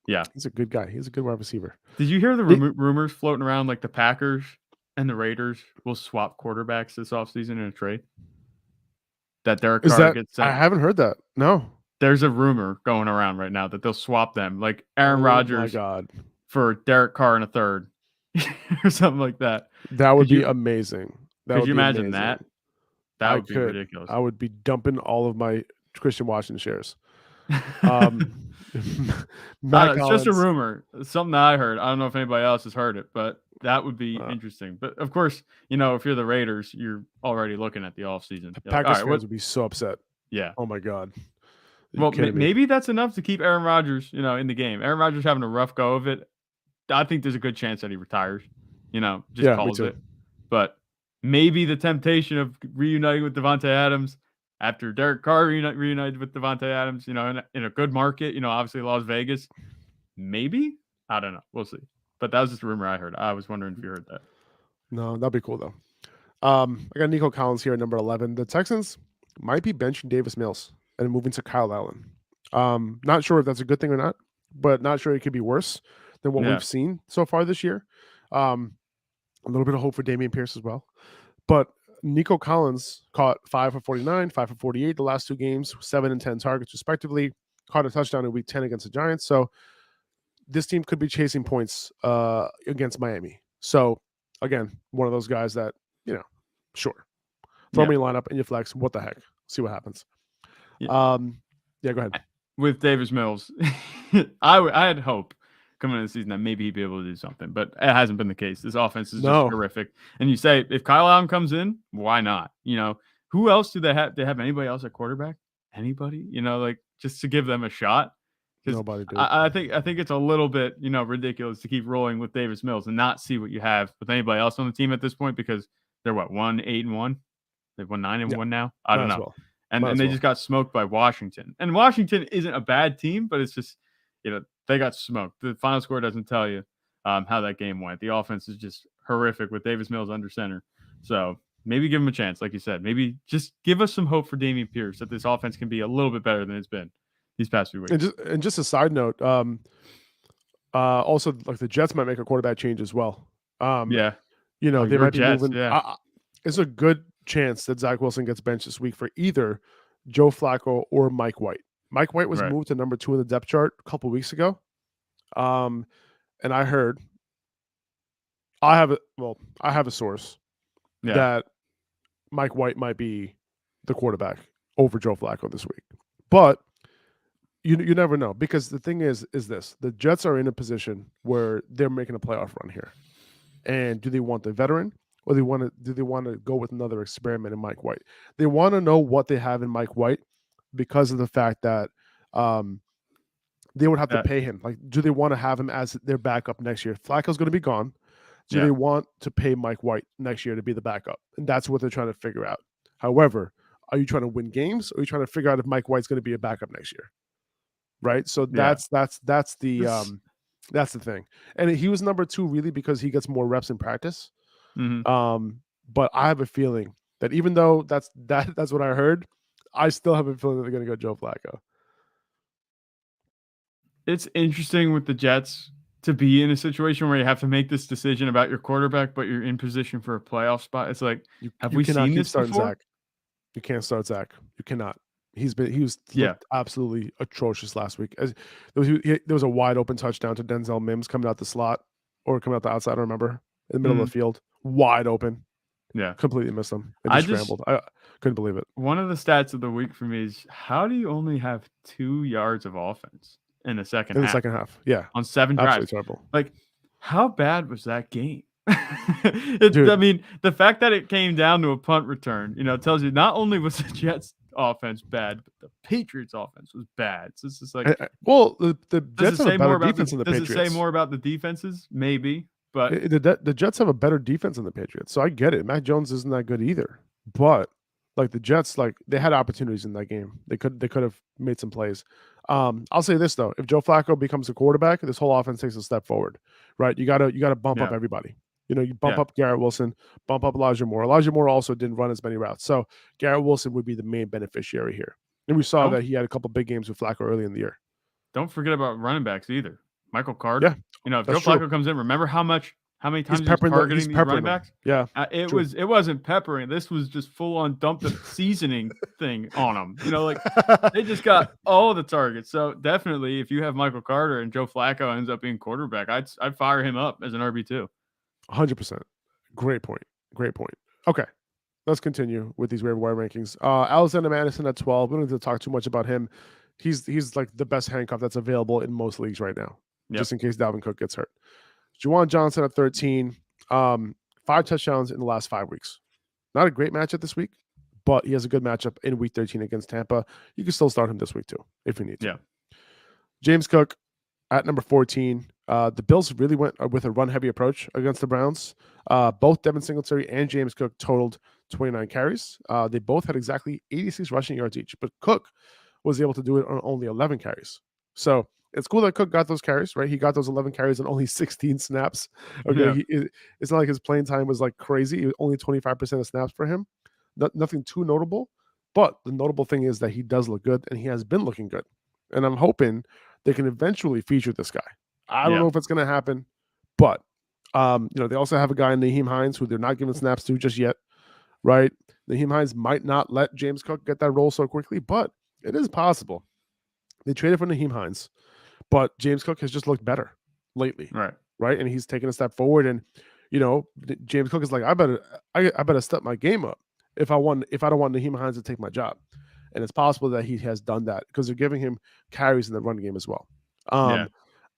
Yeah. He's a good guy. He's a good wide receiver. Did you hear the rumors floating around like the Packers and the Raiders will swap quarterbacks this offseason in a trade? That Derek Carr gets sent? I haven't heard that. No. There's a rumor going around right now that they'll swap them, like Aaron Rodgers for Derek Carr in a third or something like that. That would be amazing. Could you imagine that? That would be ridiculous. I would be dumping all of my Christian Washington shares. It's just a rumor. It's something that I heard. I don't know if anybody else has heard it, but that would be interesting. But of course, if you're the Raiders, you're already looking at the offseason. Packers fans would be so upset. Yeah. Oh my God. Well, maybe that's enough to keep Aaron Rodgers, in the game. Aaron Rodgers having a rough go of it. I think there's a good chance that he retires. Calls it. But maybe the temptation of reuniting with Davante Adams after Derek Carr reunited with Davante Adams, in a good market, obviously Las Vegas. Maybe? I don't know. We'll see. But that was just a rumor I heard. I was wondering if you heard that. No, that'd be cool, though. I got Nico Collins here at number 11. The Texans might be benching Davis Mills and moving to Kyle Allen. Not sure if that's a good thing or not, but not sure it could be worse than what we've seen so far this year. A little bit of hope for Dameon Pierce as well. But Nico Collins caught 5 for 49, 5 for 48 the last 2 games, 7 and 10 targets respectively. Caught a touchdown in week 10 against the Giants. So this team could be chasing points against Miami. So again, one of those guys that, sure. Throw me a lineup in your flex. What the heck? See what happens. Yeah, go ahead. With Davis Mills, I had hope coming into the season that maybe he'd be able to do something, but it hasn't been the case. This offense is just horrific. And you say, if Kyle Allen comes in, why not? Who else do they have? They have anybody else at quarterback? Anybody? Just to give them a shot. Nobody. I think it's a little bit, ridiculous to keep rolling with Davis Mills and not see what you have with anybody else on the team at this point, because they're 1-8-1. They've won 9-1 now. I don't know. And they just got smoked by Washington. And Washington isn't a bad team, but it's just, they got smoked. The final score doesn't tell you how that game went. The offense is just horrific with Davis Mills under center. So maybe give him a chance, like you said. Maybe just give us some hope for Dameon Pierce that this offense can be a little bit better than it's been these past few weeks. And just a side note, also, like, the Jets might make a quarterback change as well. They might be moving. Yeah. It's a good chance that Zach Wilson gets benched this week for either Joe Flacco or Mike White. Mike White was moved to number 2 in the depth chart a couple weeks ago. And I heard, I have a source that Mike White might be the quarterback over Joe Flacco this week. But you never know, because the thing is this: the Jets are in a position where they're making a playoff run here. And do they want the veteran, or do they want to go with another experiment in Mike White? They want to know what they have in Mike White because of the fact that they would have to pay him. Like, do they want to have him as their backup next year? Flacco's going to be gone. Do they want to pay Mike White next year to be the backup? And that's what they're trying to figure out. However, are you trying to win games, or are you trying to figure out if Mike White's going to be a backup next year? Right. So that's the thing. And he was number 2 really because he gets more reps in practice. Mm-hmm. But I have a feeling that even though that's what I heard, I still have a feeling that they're going to go Joe Flacco. It's interesting with the Jets to be in a situation where you have to make this decision about your quarterback, but you're in position for a playoff spot. It's like, have we seen this before? Zach. You can't start Zach. You cannot. He was absolutely atrocious last week. There was a wide open touchdown to Denzel Mims coming out the slot, or coming out the outside, I remember, in the middle of the field, wide open. Yeah, completely missed him. I scrambled. I couldn't believe it. One of the stats of the week for me is, how do you only have 2 yards of offense in the second half? In the second half, yeah, on 7 drives. Absolutely terrible. Like, how bad was that game? I mean, the fact that it came down to a punt return, tells you not only was the Jets offense bad, but the Patriots offense was bad. So it's just like, the Jets have a better defense than the Patriots. Does it say more about the defenses? Maybe, but the Jets have a better defense than the Patriots. So I get it. Mac Jones isn't that good either, but like the Jets, like, they had opportunities in that game. They could have made some plays. I'll say this though: if Joe Flacco becomes a quarterback, this whole offense takes a step forward, right? You gotta bump up everybody. You bump up Garrett Wilson, bump up Elijah Moore. Elijah Moore also didn't run as many routes, so Garrett Wilson would be the main beneficiary here. And we saw that he had a couple big games with Flacco early in the year. Don't forget about running backs either. Michael Carter. Yeah, if Joe Flacco comes in, remember how many times he was targeting these running backs? Yeah, it wasn't peppering. This was just full on dump the seasoning thing on them. They just got all the targets. So definitely, if you have Michael Carter and Joe Flacco ends up being quarterback, I'd fire him up as an RB2. 100%. Great point. Okay, let's continue with these waiver wire rankings. Alexander Madison at 12. We don't need to talk too much about him. He's like the best handcuff that's available in most leagues right now, just in case Dalvin Cook gets hurt. Juwan Johnson at 13. 5 touchdowns in the last 5 weeks. Not a great matchup this week, but he has a good matchup in week 13 against Tampa. You can still start him this week too, if you need to. Yeah. James Cook at number 14. The Bills really went with a run-heavy approach against the Browns. Both Devin Singletary and James Cook totaled 29 carries. They both had exactly 86 rushing yards each, but Cook was able to do it on only 11 carries. So it's cool that Cook got those carries, right? He got those 11 carries on only 16 snaps. Okay, it's not like his playing time was like crazy. It was only 25% of snaps for him. Nothing too notable, but the notable thing is that he does look good, and he has been looking good. And I'm hoping they can eventually feature this guy. I don't know if it's going to happen, but they also have a guy in Nyheim Hines who they're not giving snaps to just yet, right? Nyheim Hines might not let James Cook get that role so quickly, but it is possible. They traded for Nyheim Hines, but James Cook has just looked better lately, right? And he's taken a step forward, and James Cook is like, I better step my game up if I don't want Nyheim Hines to take my job. And it's possible that he has done that because they're giving him carries in the run game as well.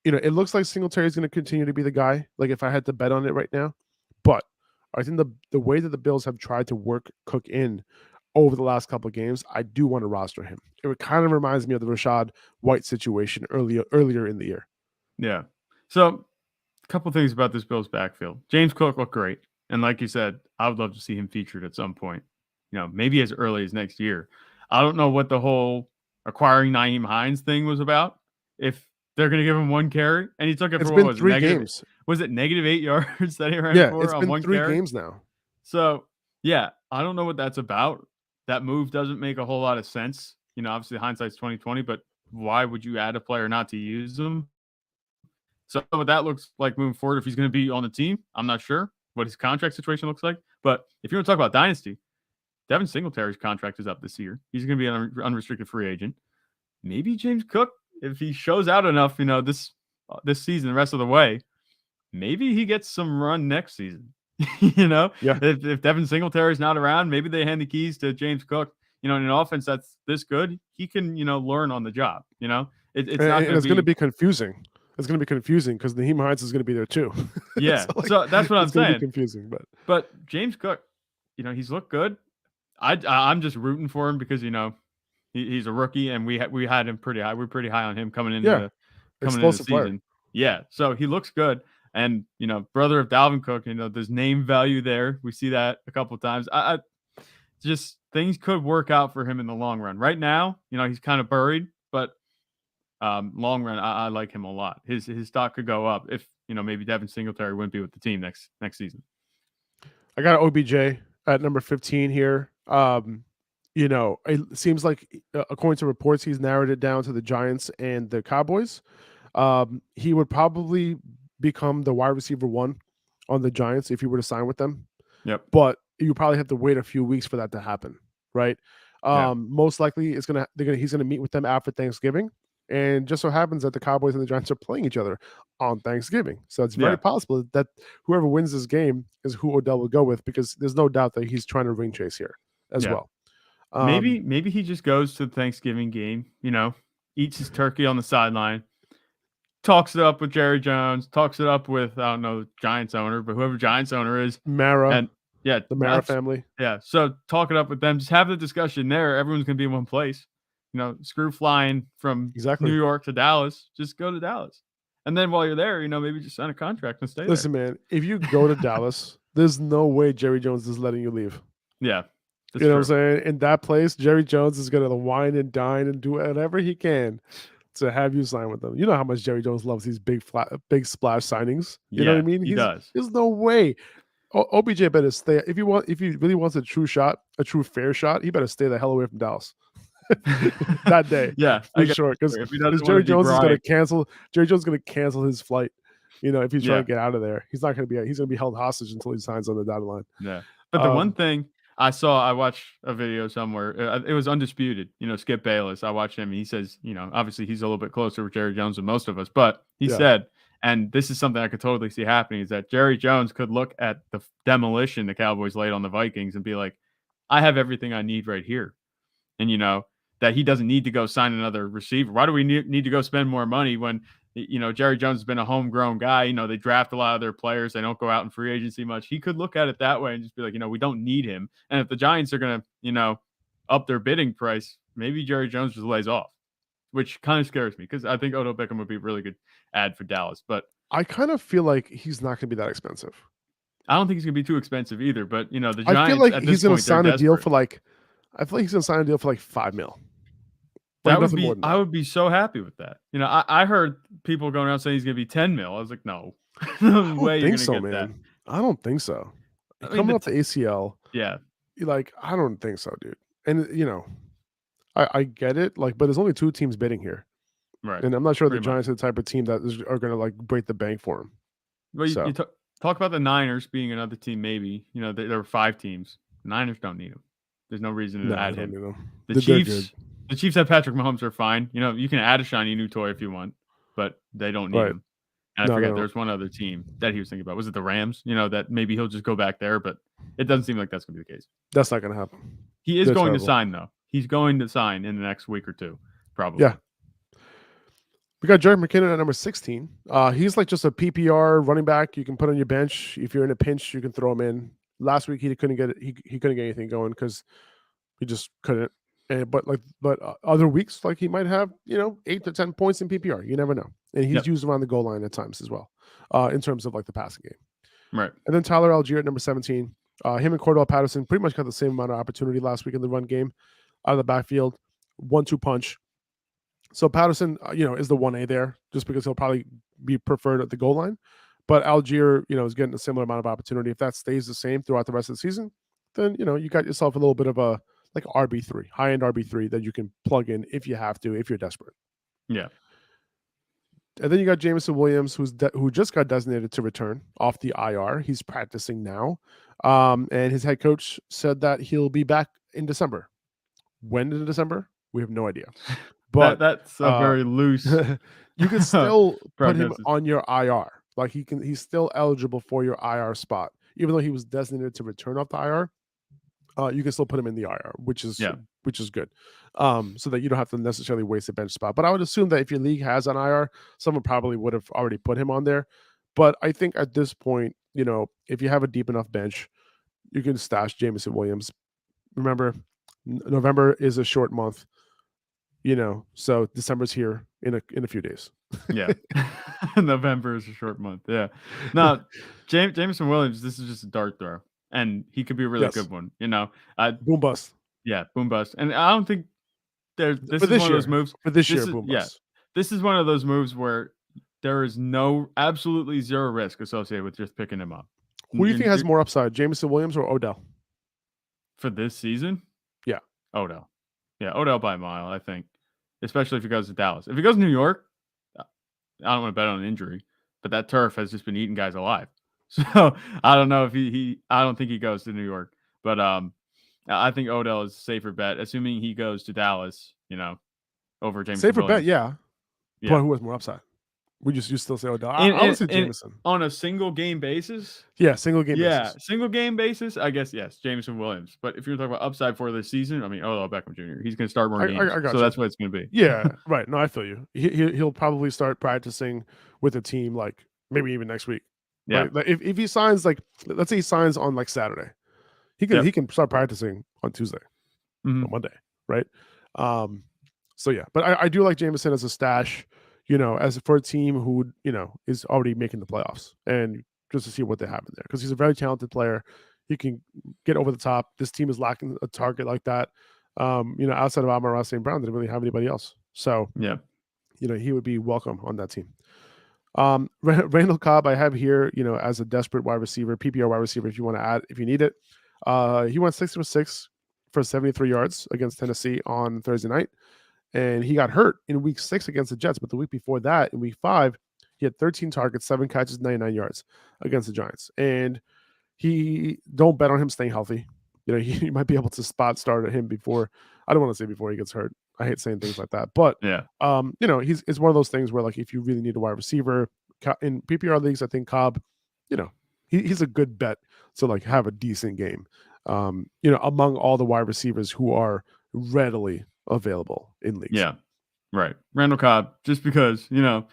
It looks like Singletary is going to continue to be the guy, like if I had to bet on it right now. But I think the way that the Bills have tried to work Cook in over the last couple of games, I do want to roster him. It kind of reminds me of the Rashad White situation earlier in the year. Yeah. So a couple things about this Bills backfield. James Cook looked great. And like you said, I would love to see him featured at some point, maybe as early as next year. I don't know what the whole acquiring Nyheim Hines thing was about. If they're going to give him 1 carry, and he took it for what was 3 games. Was it -8 yards that he ran for on 1 carry? It's been 3 games now. So, I don't know what that's about. That move doesn't make a whole lot of sense. Obviously hindsight's 20/20, but why would you add a player not to use them? So what that looks like moving forward, if he's going to be on the team, I'm not sure what his contract situation looks like. But if you want to talk about dynasty, Devin Singletary's contract is up this year. He's going to be an unrestricted free agent. Maybe James Cook, if he shows out enough, this season, the rest of the way, maybe he gets some run next season. If Devin Singletary's not around, maybe they hand the keys to James Cook. In an offense that's this good, he can learn on the job. It's going to be confusing. It's going to be confusing because Nyheim Hines is going to be there too. Yeah, so that's what I'm saying. Be confusing, but James Cook, he's looked good. I'm just rooting for him because he's a rookie, and we had him pretty high. We're pretty high on him coming into the season. Player. Yeah, so he looks good, and brother of Dalvin Cook. There's name value there. We see that a couple of times. I just things could work out for him in the long run. Right now, he's kind of buried, but long run, I like him a lot. His stock could go up if maybe Devin Singletary wouldn't be with the team next season. I got OBJ at number 15 here. It seems like according to reports, he's narrowed it down to the Giants and the Cowboys. He would probably become the wide receiver 1 on the Giants if he were to sign with them. Yep. But you probably have to wait a few weeks for that to happen, right? Most likely he's gonna meet with them after Thanksgiving. And just so happens that the Cowboys and the Giants are playing each other on Thanksgiving. So it's very possible that whoever wins this game is who Odell will go with, because there's no doubt that he's trying to ring chase here as well. Maybe he just goes to the Thanksgiving game, eats his turkey on the sideline, talks it up with Jerry Jones, talks it up with, I don't know, Giants owner, but whoever Giants owner is. Mara. And the Mara family. Yeah. So talk it up with them. Just have the discussion there. Everyone's going to be in one place. Screw flying from New York to Dallas. Just go to Dallas. And then while you're there, maybe just sign a contract and stay there. Listen, man, if you go to Dallas, there's no way Jerry Jones is letting you leave. Yeah. What I'm saying? In that place, Jerry Jones is going to wine and dine and do whatever he can to have you sign with them. You know how much Jerry Jones loves these big splash signings. You know what I Yeah, mean? he does. There's no way. OBJ better stay. If he really wants a true shot, a true fair shot, he better stay the hell away from Dallas that day. Yeah, for sure. Because if he doesn't want Jerry to be Jones is going Bry, to cancel. Jerry Jones is going to cancel his flight. If he's trying Yeah. to get out of there, he's not going to be. He's going to be held hostage until he signs on the dotted line. Yeah. But the one thing I watched a video somewhere. It was Undisputed. Skip Bayless. I watched him. And he says, obviously he's a little bit closer with Jerry Jones than most of us, but he said, and this is something I could totally see happening, is that Jerry Jones could look at the demolition the Cowboys laid on the Vikings and be like, I have everything I need right here. And, that he doesn't need to go sign another receiver. Why do we need to go spend more money when, Jerry Jones has been a homegrown guy? They draft a lot of their players. They don't go out in free agency much. He could look at it that way and just be like, we don't need him. And if the Giants are going to, up their bidding price, maybe Jerry Jones just lays off, which kind of scares me because I think Odell Beckham would be a really good ad for Dallas. But I kind of feel like he's not going to be that expensive. I don't think he's going to be too expensive either. But, the Giants, I feel like at he's going to sign a deal for I feel like he's going to sign a deal for like $5 million. That would be. I would be so happy with that. I heard people going around saying he's going to be 10 mil. I was like, no, no way you're going to get that. I don't think so. Coming off the ACL, yeah. I don't think so, dude. And I get it. But there's only 2 teams bidding here, right? And I'm not sure the Giants are the type of team that are going to break the bank for him. Well, you talk about the Niners being another team. Maybe there were 5 teams. The Niners don't need him. There's no reason to add him. The Chiefs. The Chiefs have Patrick Mahomes. Are fine. You can add a shiny new toy if you want, but they don't need him. And I forget there's one other team that he was thinking about. Was it the Rams? That maybe he'll just go back there, but it doesn't seem like that's going to be the case. That's not going to happen. He is going to sign, though. He's going to sign in the next week or 2, probably. Yeah. We got Jerick McKinnon at number 16. He's like just a PPR running back you can put on your bench. If you're in a pinch, you can throw him in. Last week he couldn't get he couldn't get anything going because he just couldn't. But other weeks, he might have 8 to 10 points in PPR. You never know. And he's used around the goal line at times as well, in terms of the passing game. Right. And then Tyler Algier at number 17. Him and Cordell Patterson pretty much got the same amount of opportunity last week in the run game, out of the backfield, 1-2 punch. So Patterson, is the 1A there, just because he'll probably be preferred at the goal line. But Algier, is getting a similar amount of opportunity. If that stays the same throughout the rest of the season, then you got yourself a little bit of a RB3, high-end RB3 that you can plug in if you have to, if you're desperate. Yeah. And then you got Jameson Williams, who just got designated to return off the IR. He's practicing now. And his head coach said that he'll be back in December. When in December? We have no idea. But that's a very loose. You can still put him on your IR. He's still eligible for your IR spot. Even though he was designated to return off the IR, you can still put him in the IR, which is good. So that you don't have to necessarily waste a bench spot. But I would assume that if your league has an IR, someone probably would have already put him on there. But I think at this point, if you have a deep enough bench, you can stash Jameson Williams. Remember, November is a short month, so December's here in a few days. Yeah. November is a short month. Yeah. No, Jameson Williams, this is just a dart throw. And he could be a really good one, Boom bust. Yeah, boom bust. And I don't think this is one of those moves. For this year, boom bust. This is one of those moves where there is absolutely zero risk associated with just picking him up. Who do you think has more upside, Jameson Williams or Odell? For this season? Yeah. Odell. Yeah, Odell by a mile, I think. Especially if he goes to Dallas. If he goes to New York, I don't want to bet on an injury, but that turf has just been eating guys alive. So I don't know if I don't think he goes to New York, but I think Odell is a safer bet, assuming he goes to Dallas, over Jameson. Safer Williams. Bet, yeah. But who has more upside? You still say Odell? I would say Jameson. On a single game basis? Yeah, single game basis. Single game basis, I guess, yes, Jameson Williams. But if you're talking about upside for this season, Odell Beckham Jr., he's going to start more games. So that's what it's going to be. Yeah, right. No, I feel you. He'll probably start practicing with a team maybe even next week. Yeah. Right? If he signs let's say he signs on Saturday, he can start practicing on Tuesday or Monday, right? So yeah, but I do like Jameson as a stash, as for a team who is already making the playoffs, and just to see what they have in there, because he's a very talented player. He can get over the top. This team is lacking a target like that. Outside of Amon-Ra St. Brown, they didn't really have anybody else. So yeah, he would be welcome on that team. Randall Cobb, I have here, as a desperate wide receiver, PPR wide receiver, if you want to add, if you need it. He went 6 for 6 for 73 yards against Tennessee on Thursday night. And he got hurt in week 6 against the Jets. But the week before that, in week 5, he had 13 targets, 7 catches, 99 yards against the Giants. And don't bet on him staying healthy. He might be able to spot start at him before. I don't want to say before he gets hurt. I hate saying things like that. But, yeah, it's one of those things where, like, if you really need a wide receiver in PPR leagues, I think Cobb, he's a good bet to, like, have a decent game, among all the wide receivers who are readily available in leagues. Yeah, right. Randall Cobb, just because, the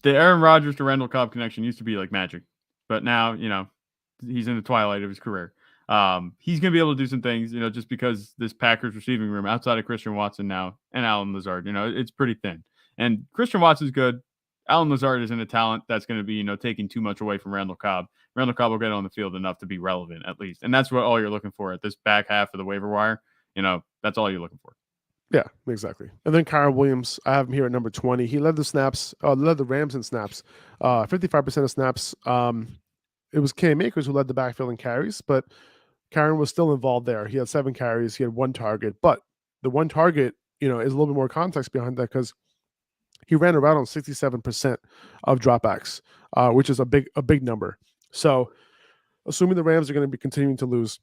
Aaron Rodgers to Randall Cobb connection used to be like magic, but now, he's in the twilight of his career. He's going to be able to do some things, just because this Packers receiving room outside of Christian Watson now and Allen Lazard, it's pretty thin. And Christian Watson's good. Allen Lazard isn't a talent that's going to be, taking too much away from Randall Cobb. Randall Cobb will get on the field enough to be relevant, at least. And that's what all you're looking for at this back half of the waiver wire. That's all you're looking for. Yeah, exactly. And then Kyren Williams, I have him here at number 20. He led the Rams in snaps, 55% of snaps. It was Cam Akers who led the backfield in carries, but Kyren was still involved there. He had 7 carries. He had 1 target, but the 1 target, is a little bit more context behind that because he ran around on 67% of dropbacks, which is a big number. So, assuming the Rams are going to be continuing to lose,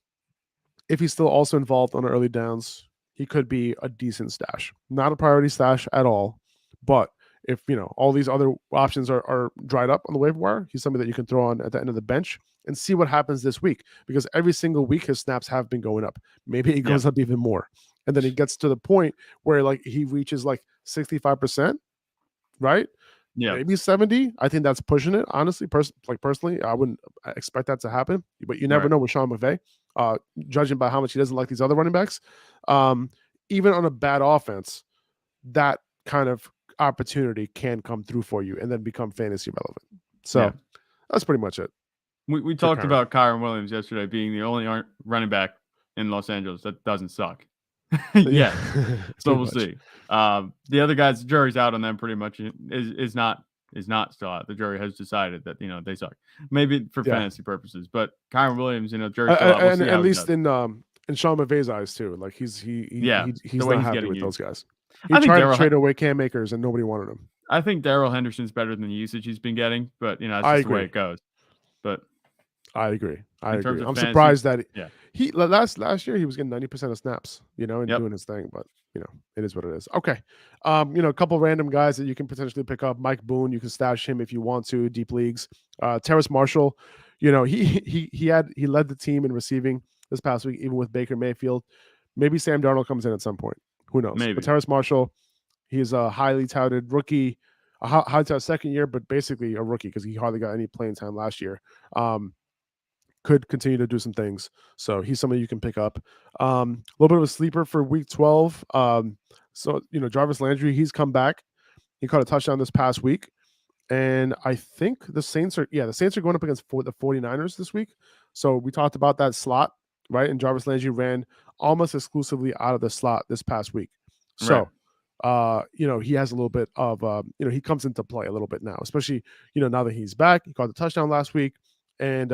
if he's still also involved on early downs, he could be a decent stash. Not a priority stash at all, but if all these other options are dried up on the waiver wire, he's somebody that you can throw on at the end of the bench and see what happens this week, because every single week his snaps have been going up. Maybe it goes up even more, and then he gets to the point where, like, he reaches like 65%, right? Yeah, maybe 70. I think that's pushing it. Honestly, personally, I wouldn't expect that to happen. But you never know with Sean McVay, judging by how much he doesn't like these other running backs. Even on a bad offense, that kind of opportunity can come through for you and then become fantasy relevant. So that's pretty much it. We talked about Kyren Williams yesterday being the only running back in Los Angeles that doesn't suck. Yeah. So we'll see. The other guys, the jury's out on them pretty much. Is not still out. The jury has decided that they suck. Maybe for fantasy purposes, but Kyren Williams, jury's still out. We'll see at least in Sean McVay's eyes too. Like he's not happy with those guys. He tried to trade away Cam Akers and nobody wanted him. I think Darrell Henderson's better than the usage he's been getting, but that's just the way it goes. But I agree. I'm surprised that he last year he was getting 90% of snaps, and doing his thing, but it is what it is. Okay. A couple random guys that you can potentially pick up. Mike Boone, you can stash him if you want to, deep leagues. Terrace Marshall, he led the team in receiving this past week, even with Baker Mayfield. Maybe Sam Darnold comes in at some point. Who knows? Maybe. But Terrace Marshall, he's a highly touted rookie, a highly touted second year, but basically a rookie because he hardly got any playing time last year. Could continue to do some things. So he's somebody you can pick up. A little bit of a sleeper for week 12. So, Jarvis Landry, he's come back. He caught a touchdown this past week. And I think the Saints are going up against the 49ers this week. So we talked about that slot, right? And Jarvis Landry ran almost exclusively out of the slot this past week. So, he has a little bit of, he comes into play a little bit now, especially, now that he's back. He caught the touchdown last week. And,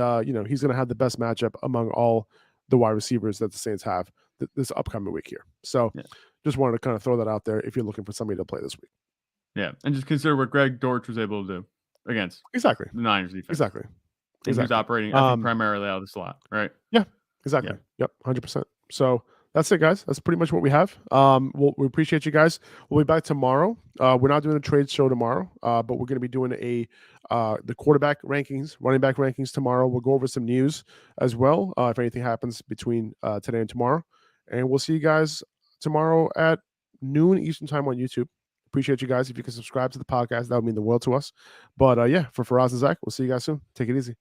he's going to have the best matchup among all the wide receivers that the Saints have this upcoming week here. So just wanted to kind of throw that out there if you're looking for somebody to play this week. Yeah. And just consider what Greg Dortch was able to do against the Niners defense. Exactly. He's operating, I think, primarily out of the slot, right? Yeah, exactly. Yep, 100%. So that's it, guys. That's pretty much what we have. We appreciate you guys. We'll be back tomorrow. We're not doing a trade show tomorrow, but we're going to be doing the quarterback rankings, running back rankings tomorrow. We'll go over some news as well if anything happens between today and tomorrow. And we'll see you guys tomorrow at noon Eastern time on YouTube. Appreciate you guys. If you can subscribe to the podcast, that would mean the world to us. But for Faraz and Zach, we'll see you guys soon. Take it easy.